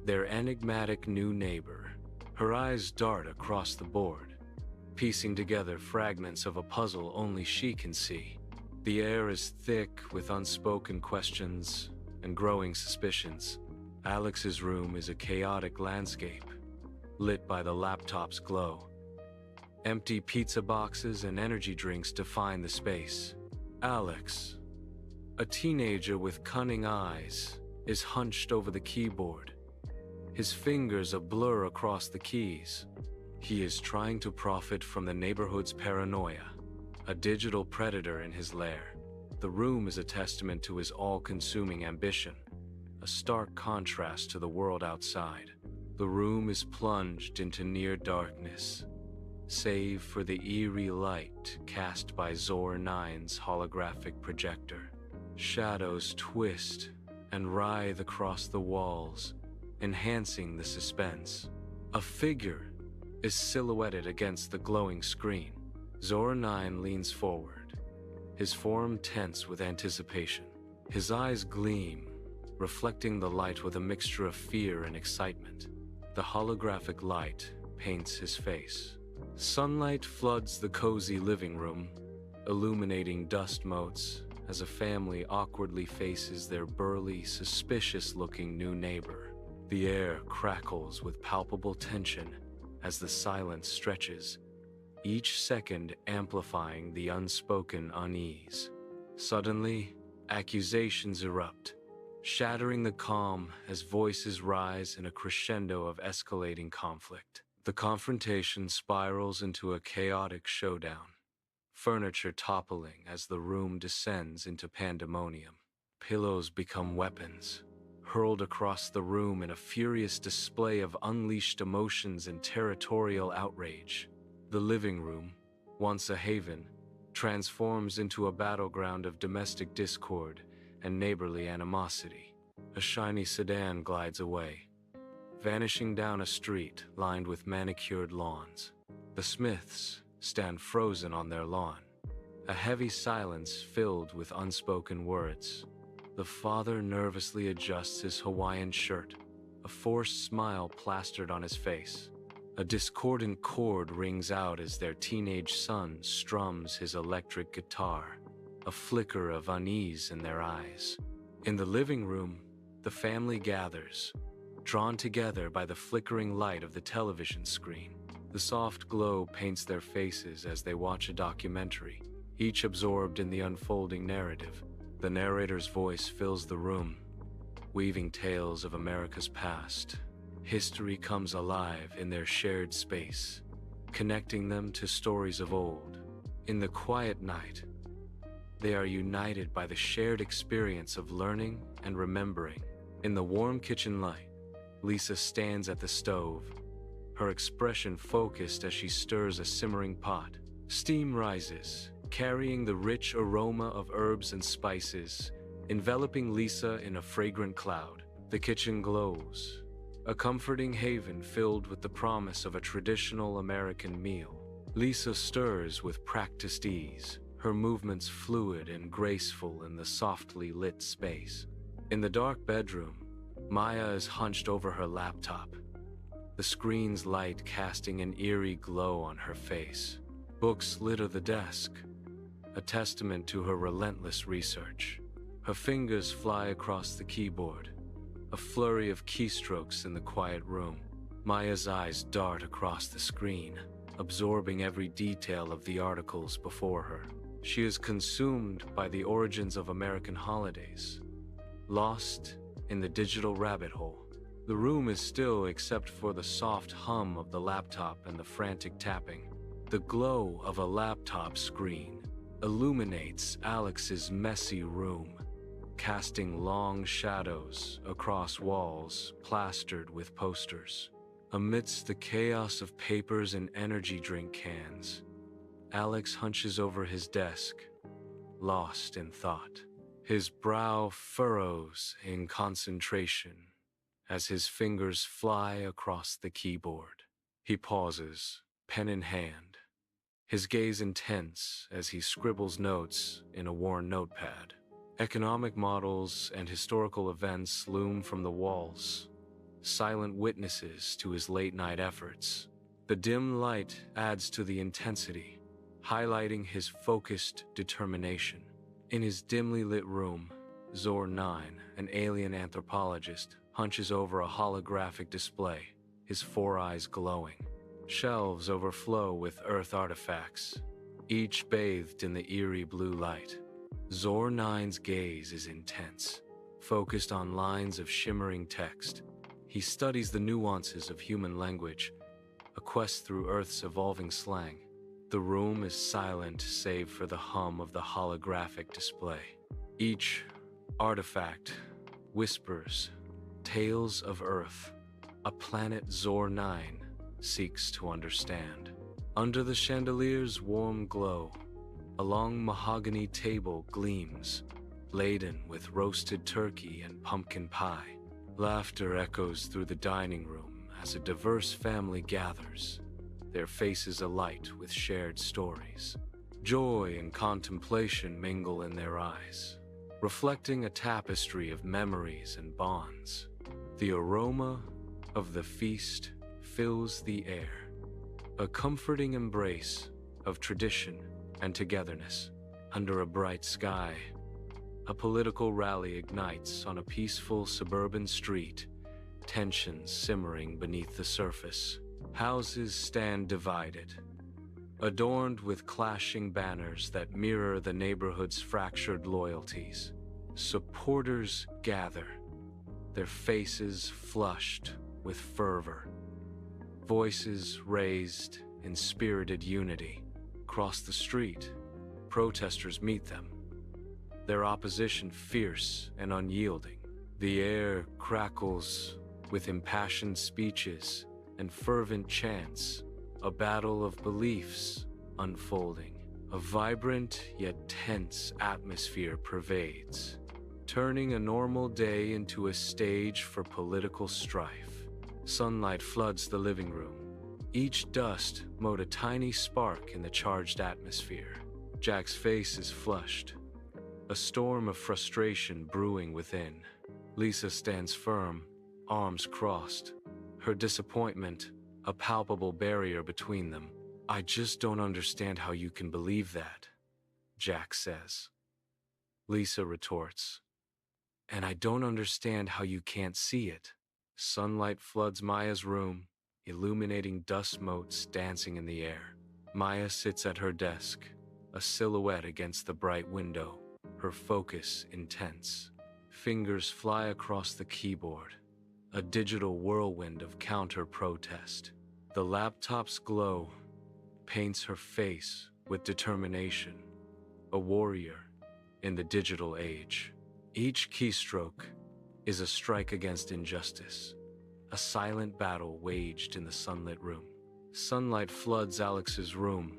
their enigmatic new neighbor. Her eyes dart across the board, piecing together fragments of a puzzle only she can see. The air is thick with unspoken questions and growing suspicions. Alex's room is a chaotic landscape, lit by the laptop's glow. Empty pizza boxes and energy drinks define the space. Alex, a teenager with cunning eyes, is hunched over the keyboard, his fingers a blur across the keys. He is trying to profit from the neighborhood's paranoia, a digital predator in his lair. The room is a testament to his all-consuming ambition, a stark contrast to the world outside. The room is plunged into near darkness, save for the eerie light cast by Zor 9's holographic projector. Shadows twist and writhe across the walls, enhancing the suspense. A figure is silhouetted against the glowing screen. Zor 9 leans forward, his form tense with anticipation. His eyes gleam, reflecting the light with a mixture of fear and excitement. The holographic light paints his face. Sunlight floods the cozy living room, illuminating dust motes as a family awkwardly faces their burly, suspicious-looking new neighbor. The air crackles with palpable tension as the silence stretches, each second amplifying the unspoken unease. Suddenly, accusations erupt, shattering the calm as voices rise in a crescendo of escalating conflict. The confrontation spirals into a chaotic showdown, furniture toppling as the room descends into pandemonium. Pillows become weapons, hurled across the room in a furious display of unleashed emotions and territorial outrage. The living room, once a haven, transforms into a battleground of domestic discord and neighborly animosity. A shiny sedan glides away, vanishing down a street lined with manicured lawns. The Smiths stand frozen on their lawn, a heavy silence filled with unspoken words. The father nervously adjusts his Hawaiian shirt, a forced smile plastered on his face. A discordant chord rings out as their teenage son strums his electric guitar, a flicker of unease in their eyes. In the living room, the family gathers, drawn together by the flickering light of the television screen. The soft glow paints their faces as they watch a documentary, each absorbed in the unfolding narrative. The narrator's voice fills the room, weaving tales of America's past. History comes alive in their shared space, connecting them to stories of old. In the quiet night, they are united by the shared experience of learning and remembering. In the warm kitchen light, Lisa stands at the stove, her expression focused as she stirs a simmering pot. Steam rises, carrying the rich aroma of herbs and spices, enveloping Lisa in a fragrant cloud. The kitchen glows, a comforting haven filled with the promise of a traditional American meal. Lisa stirs with practiced ease, her movements fluid and graceful in the softly lit space. In the dark bedroom, Maya is hunched over her laptop, the screen's light casting an eerie glow on her face. Books litter the desk, a testament to her relentless research. Her fingers fly across the keyboard, a flurry of keystrokes in the quiet room. Maya's eyes dart across the screen, absorbing every detail of the articles before her. She is consumed by the origins of American holidays, lost in the digital rabbit hole. The room is still except for the soft hum of the laptop and the frantic tapping. The glow of a laptop screen illuminates Alex's messy room, casting long shadows across walls plastered with posters. Amidst the chaos of papers and energy drink cans, Alex hunches over his desk, lost in thought. His brow furrows in concentration as his fingers fly across the keyboard. He pauses, pen in hand, his gaze intense as he scribbles notes in a worn notepad. Economic models and historical events loom from the walls, silent witnesses to his late-night efforts. The dim light adds to the intensity, highlighting his focused determination. In his dimly lit room, Zor 9, an alien anthropologist, hunches over a holographic display, his four eyes glowing. Shelves overflow with Earth artifacts, each bathed in the eerie blue light. Zor 9's gaze is intense, focused on lines of shimmering text. He studies the nuances of human language, a quest through Earth's evolving slang. The room is silent save for the hum of the holographic display. Each artifact whispers tales of Earth, a planet Zor 9 seeks to understand. Under the chandelier's warm glow, a long mahogany table gleams, laden with roasted turkey and pumpkin pie. Laughter echoes through the dining room as a diverse family gathers, their faces alight with shared stories. Joy and contemplation mingle in their eyes, reflecting a tapestry of memories and bonds. The aroma of the feast fills the air, a comforting embrace of tradition and togetherness. Under a bright sky, a political rally ignites on a peaceful suburban street, tensions simmering beneath the surface. Houses stand divided, adorned with clashing banners that mirror the neighborhood's fractured loyalties. Supporters gather, their faces flushed with fervor, voices raised in spirited unity. Across the street, protesters meet them, their opposition fierce and unyielding. The air crackles with impassioned speeches and fervent chants, a battle of beliefs unfolding. A vibrant yet tense atmosphere pervades, turning a normal day into a stage for political strife. Sunlight floods the living room. Each dust mote a tiny spark in the charged atmosphere. Jack's face is flushed, a storm of frustration brewing within. Lisa stands firm, arms crossed, her disappointment a palpable barrier between them. "I just don't understand how you can believe that," Jack says. Lisa retorts, "And I don't understand how you can't see it." Sunlight floods Maya's room, illuminating dust motes dancing in the air. Maya sits at her desk, a silhouette against the bright window, her focus intense. Fingers fly across the keyboard, a digital whirlwind of counter-protest. The laptop's glow paints her face with determination, a warrior in the digital age. Each keystroke is a strike against injustice, a silent battle waged in the sunlit room. Sunlight floods Alex's room,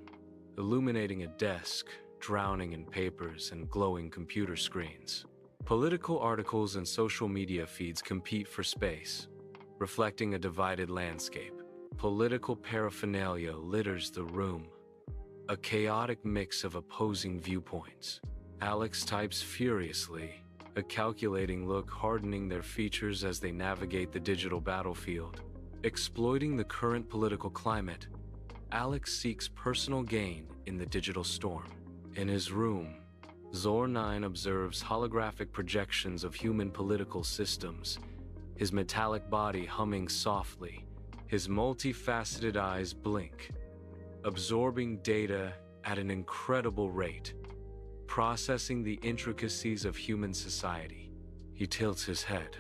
illuminating a desk drowning in papers and glowing computer screens. Political articles and social media feeds compete for space, reflecting a divided landscape. Political paraphernalia litters the room, a chaotic mix of opposing viewpoints. Alex types furiously, a calculating look hardening their features as they navigate the digital battlefield. Exploiting the current political climate, Alex seeks personal gain in the digital storm. In his room, Zor 9 observes holographic projections of human political systems, his metallic body humming softly, his multifaceted eyes blink, absorbing data at an incredible rate, processing the intricacies of human society. He tilts his head,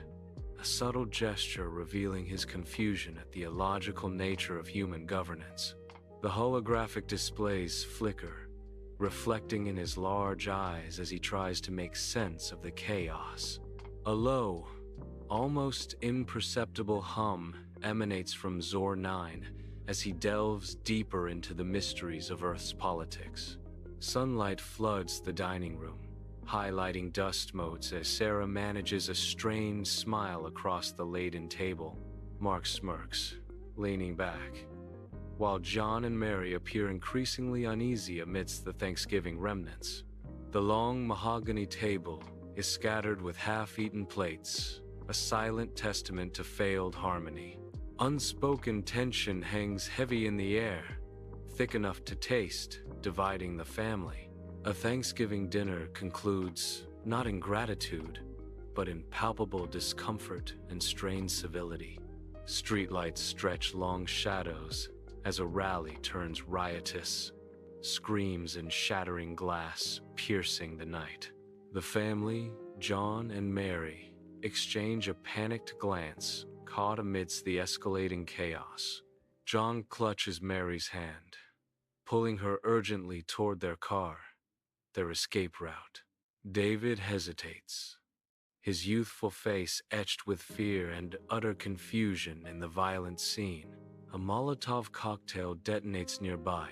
a subtle gesture revealing his confusion at the illogical nature of human governance. The holographic displays flicker, reflecting in his large eyes as he tries to make sense of the chaos. A low, almost imperceptible hum emanates from Zor 9 as he delves deeper into the mysteries of Earth's politics. Sunlight floods the dining room, highlighting dust motes as Sarah manages a strained smile across the laden table. Mark smirks, leaning back, while John and Mary appear increasingly uneasy amidst the Thanksgiving remnants. The long mahogany table is scattered with half-eaten plates, a silent testament to failed harmony. Unspoken tension hangs heavy in the air, thick enough to taste, dividing the family. A Thanksgiving dinner concludes not in gratitude, but in palpable discomfort and strained civility. Streetlights stretch long shadows as a rally turns riotous, screams and shattering glass piercing the night. The family, John and Mary, exchange a panicked glance caught amidst the escalating chaos. John clutches Mary's hand, pulling her urgently toward their car, their escape route. David hesitates, his youthful face etched with fear and utter confusion in the violent scene. A Molotov cocktail detonates nearby,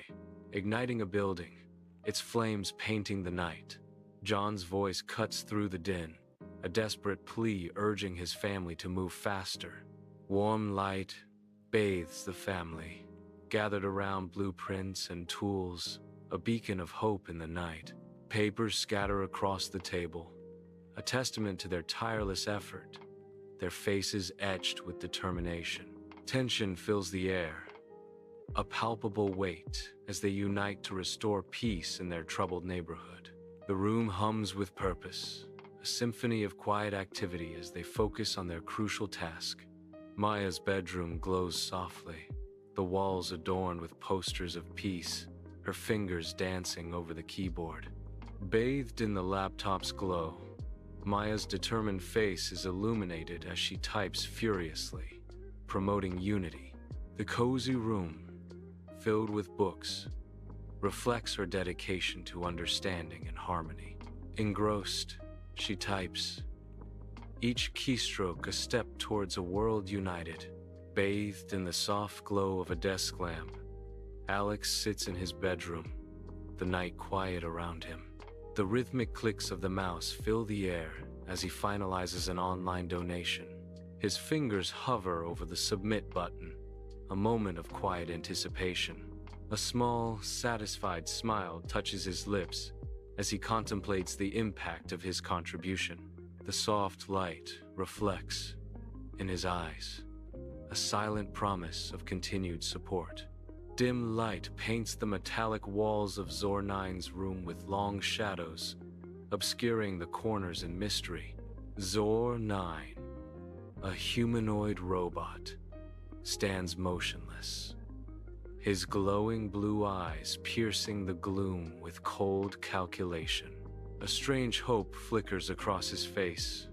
igniting a building, its flames painting the night. John's voice cuts through the din, a desperate plea urging his family to move faster. Warm light bathes the family, gathered around blueprints and tools, a beacon of hope in the night. Papers scatter across the table, a testament to their tireless effort, their faces etched with determination. Tension fills the air, a palpable weight as they unite to restore peace in their troubled neighborhood. The room hums with purpose, a symphony of quiet activity as they focus on their crucial task. Maya's bedroom glows softly, the walls adorned with posters of peace, her fingers dancing over the keyboard. Bathed in the laptop's glow, Maya's determined face is illuminated as she types furiously, promoting unity. The cozy room, filled with books, reflects her dedication to understanding and harmony. Engrossed, she types, each keystroke a step towards a world united. Bathed in the soft glow of a desk lamp, Alex sits in his bedroom, the night quiet around him. The rhythmic clicks of the mouse fill the air as he finalizes an online donation. His fingers hover over the submit button, a moment of quiet anticipation. A small, satisfied smile touches his lips as he contemplates the impact of his contribution. The soft light reflects in his eyes, a silent promise of continued support. Dim light paints the metallic walls of Zor 9's room with long shadows, obscuring the corners in mystery. Zor 9, a humanoid robot, stands motionless, his glowing blue eyes piercing the gloom with cold calculation. A strange hope flickers across his face,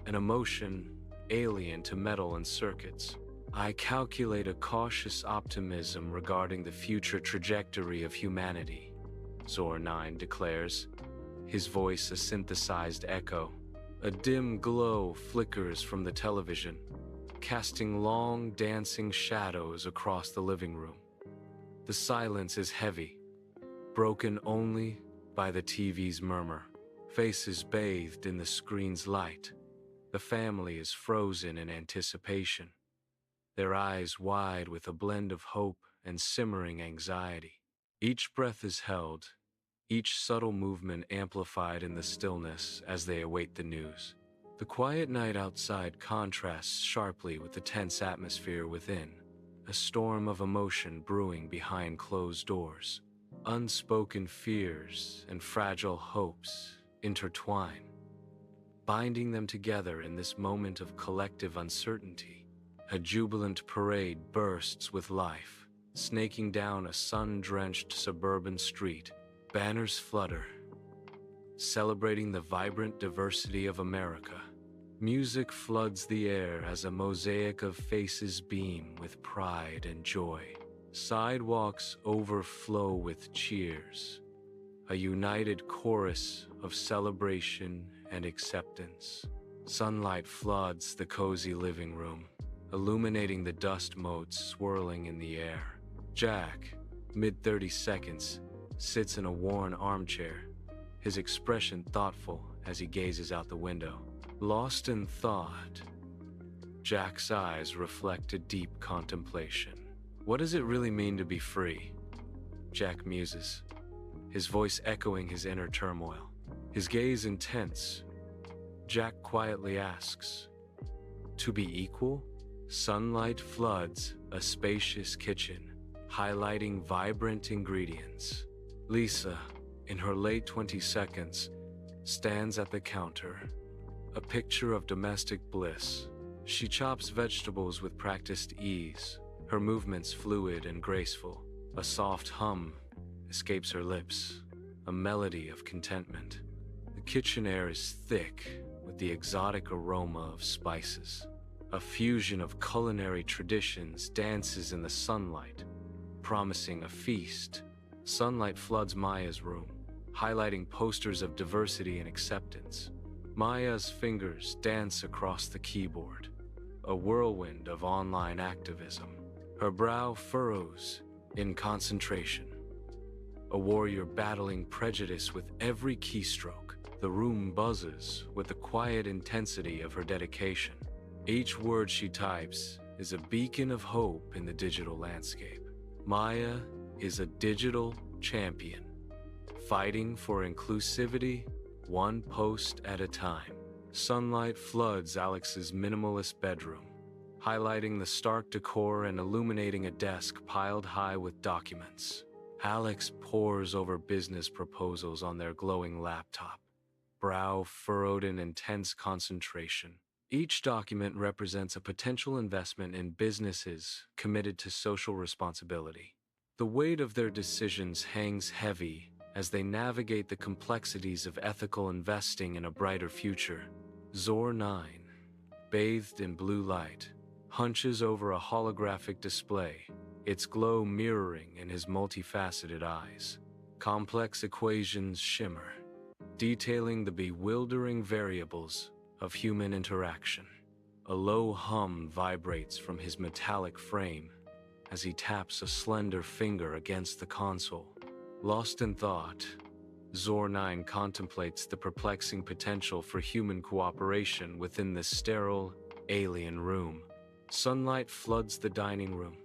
an emotion alien to metal and circuits. I calculate a cautious optimism regarding the future trajectory of humanity, Zor 9 declares, his voice a synthesized echo. A dim glow flickers from the television, casting long, dancing shadows across the living room. The silence is heavy, broken only by the TV's murmur. Faces bathed in the screen's light. The family is frozen in anticipation, their eyes wide with a blend of hope and simmering anxiety. Each breath is held, each subtle movement amplified in the stillness as they await the news. The quiet night outside contrasts sharply with the tense atmosphere within, a storm of emotion brewing behind closed doors. Unspoken fears and fragile hopes intertwine, binding them together in this moment of collective uncertainty. A jubilant parade bursts with life, snaking down a sun-drenched suburban street. Banners flutter, celebrating the vibrant diversity of America. Music floods the air as a mosaic of faces beam with pride and joy. Sidewalks overflow with cheers, a united chorus of celebration and acceptance. Sunlight floods the cozy living room, illuminating the dust motes swirling in the air. Jack, mid-30s, sits in a worn armchair, his expression thoughtful as he gazes out the window. Lost in thought, Jack's eyes reflect a deep contemplation. What does it really mean to be free? Jack muses, his voice echoing his inner turmoil. His gaze intense, Jack quietly asks, to be equal? Sunlight floods a spacious kitchen, highlighting vibrant ingredients. Lisa, in her late 20s, stands at the counter, a picture of domestic bliss. She chops vegetables with practiced ease, her movements fluid and graceful. A soft hum escapes her lips, a melody of contentment. The kitchen air is thick with the exotic aroma of spices. A fusion of culinary traditions dances in the sunlight, promising a feast. Sunlight floods Maya's room, highlighting posters of diversity and acceptance. Maya's fingers dance across the keyboard, a whirlwind of online activism. Her brow furrows in concentration, a warrior battling prejudice with every keystroke. The room buzzes with the quiet intensity of her dedication. Each word she types is a beacon of hope in the digital landscape. Maya is a digital champion, fighting for inclusivity one post at a time. Sunlight floods Alex's minimalist bedroom, highlighting the stark decor and illuminating a desk piled high with documents. Alex pores over business proposals on their glowing laptop, brow furrowed in intense concentration. Each document represents a potential investment in businesses committed to social responsibility. The weight of their decisions hangs heavy as they navigate the complexities of ethical investing in a brighter future. Zor 9, bathed in blue light, hunches over a holographic display, its glow mirroring in his multifaceted eyes. Complex equations shimmer, detailing the bewildering variables of human interaction. A low hum vibrates from his metallic frame as he taps a slender finger against the console. Lost in thought, Zor 9 contemplates the perplexing potential for human cooperation within this sterile, alien room. Sunlight floods the dining room,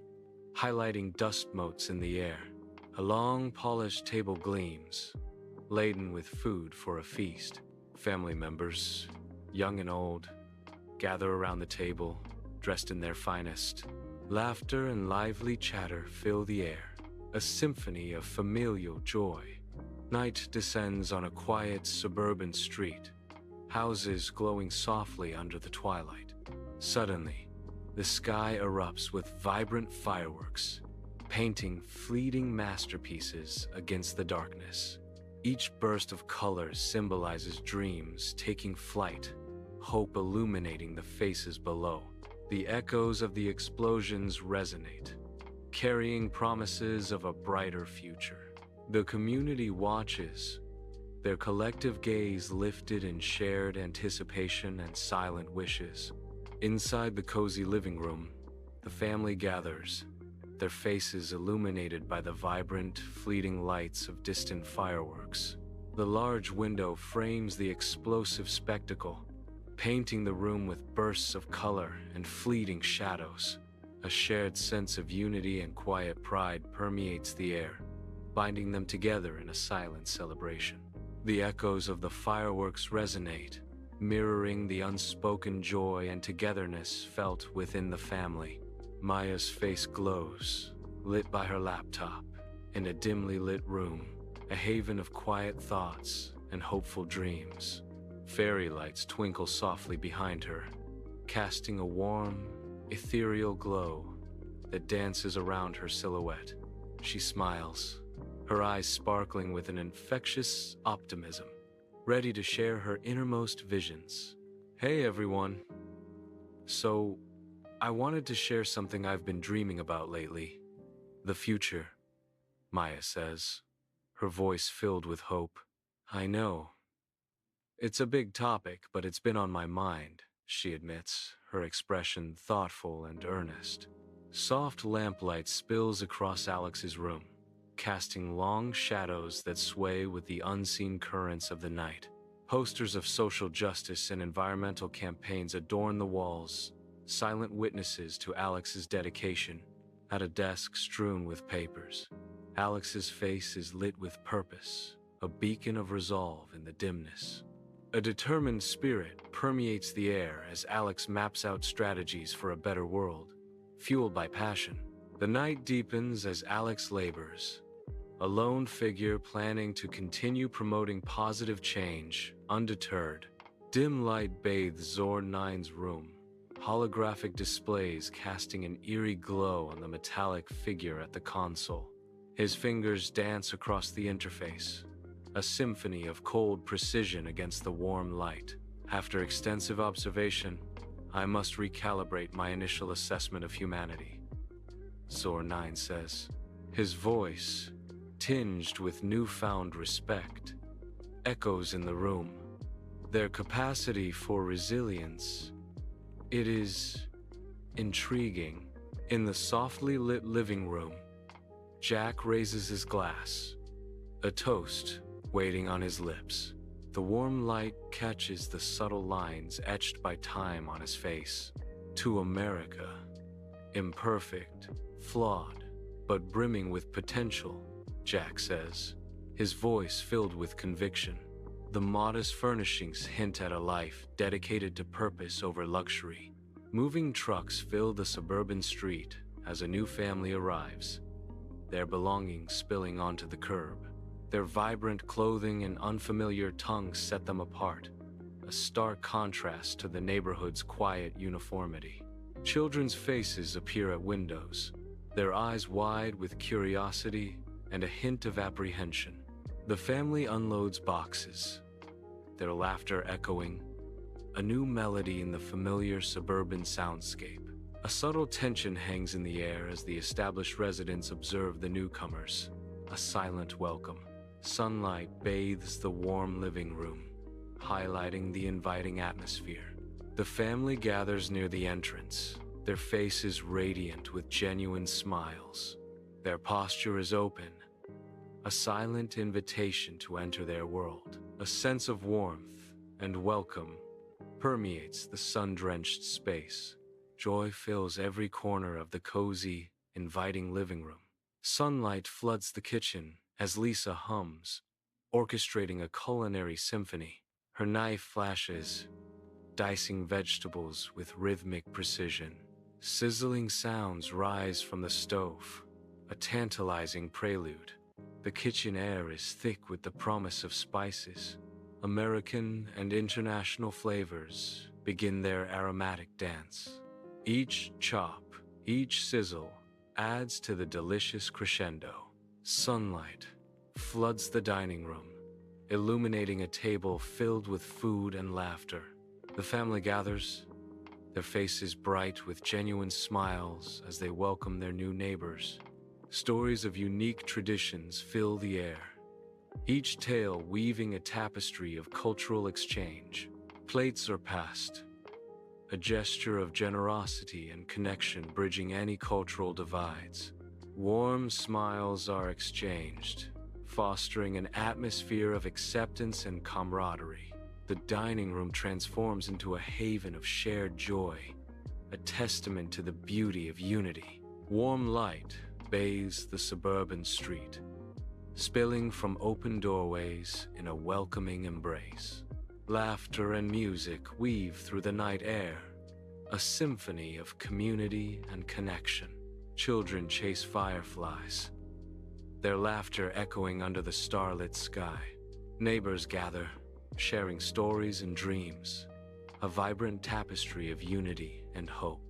highlighting dust motes in the air. A long, polished table gleams, laden with food for a feast. Family members, young and old, gather around the table, dressed in their finest. Laughter and lively chatter fill the air, a symphony of familial joy. Night descends on a quiet suburban street, houses glowing softly under the twilight. Suddenly, the sky erupts with vibrant fireworks, painting fleeting masterpieces against the darkness. Each burst of color symbolizes dreams taking flight, hope illuminating the faces below. The echoes of the explosions resonate, carrying promises of a brighter future. The community watches, their collective gaze lifted in shared anticipation and silent wishes. Inside the cozy living room, the family gathers, their faces illuminated by the vibrant, fleeting lights of distant fireworks. The large window frames the explosive spectacle, painting the room with bursts of color and fleeting shadows. A shared sense of unity and quiet pride permeates the air, binding them together in a silent celebration. The echoes of the fireworks resonate, mirroring the unspoken joy and togetherness felt within the family. Maya's face glows, lit by her laptop, in a dimly lit room, a haven of quiet thoughts and hopeful dreams. Fairy lights twinkle softly behind her, casting a warm, ethereal glow that dances around her silhouette. She smiles, her eyes sparkling with an infectious optimism, ready to share her innermost visions Hey everyone. So, I wanted to share something I've been dreaming about lately. The future, Maya says, her voice filled with hope. I know. It's a big topic, but it's been on my mind, she admits, her expression thoughtful and earnest. Soft lamplight spills across Alex's room, casting long shadows that sway with the unseen currents of the night. Posters of social justice and environmental campaigns adorn the walls, silent witnesses to Alex's dedication. At a desk strewn with papers, Alex's face is lit with purpose, a beacon of resolve in the dimness. A determined spirit permeates the air as Alex maps out strategies for a better world, fueled by passion. The night deepens as Alex labors, a lone figure planning to continue promoting positive change, undeterred. Dim light bathes Zor 9's room, holographic displays casting an eerie glow on the metallic figure at the console. His fingers dance across the interface, a symphony of cold precision against the warm light. After extensive observation, I must recalibrate my initial assessment of humanity, Zor 9 says. His voice, tinged with newfound respect, echoes in the room. Their capacity for resilience, it is intriguing. In the softly lit living room, Jack raises his glass, a toast waiting on his lips. The warm light catches the subtle lines etched by time on his face. To America, imperfect, flawed, but brimming with potential, Jack says, his voice filled with conviction. The modest furnishings hint at a life dedicated to purpose over luxury. Moving trucks fill the suburban street as a new family arrives, their belongings spilling onto the curb. Their vibrant clothing and unfamiliar tongues set them apart, a stark contrast to the neighborhood's quiet uniformity. Children's faces appear at windows, their eyes wide with curiosity and a hint of apprehension. The family unloads boxes, their laughter echoing, a new melody in the familiar suburban soundscape. A subtle tension hangs in the air as the established residents observe the newcomers, a silent welcome. Sunlight bathes the warm living room, highlighting the inviting atmosphere. The family gathers near the entrance, their faces radiant with genuine smiles. Their posture is open, a silent invitation to enter their world. A sense of warmth and welcome permeates the sun-drenched space. Joy fills every corner of the cozy, inviting living room. Sunlight floods the kitchen as Lisa hums, orchestrating a culinary symphony. Her knife flashes, dicing vegetables with rhythmic precision. Sizzling sounds rise from the stove, a tantalizing prelude. The kitchen air is thick with the promise of spices. American and international flavors begin their aromatic dance. Each chop, each sizzle adds to the delicious crescendo. Sunlight floods the dining room, illuminating a table filled with food and laughter. The family gathers, their faces bright with genuine smiles as they welcome their new neighbors. Stories of unique traditions fill the air, each tale weaving a tapestry of cultural exchange. Plates are passed, a gesture of generosity and connection bridging any cultural divides. Warm smiles are exchanged, fostering an atmosphere of acceptance and camaraderie. The dining room transforms into a haven of shared joy, a testament to the beauty of unity. Warm light bathes the suburban street, spilling from open doorways in a welcoming embrace. Laughter and music weave through the night air, a symphony of community and connection. Children chase fireflies, their laughter echoing under the starlit sky. Neighbors gather, sharing stories and dreams, a vibrant tapestry of unity and hope.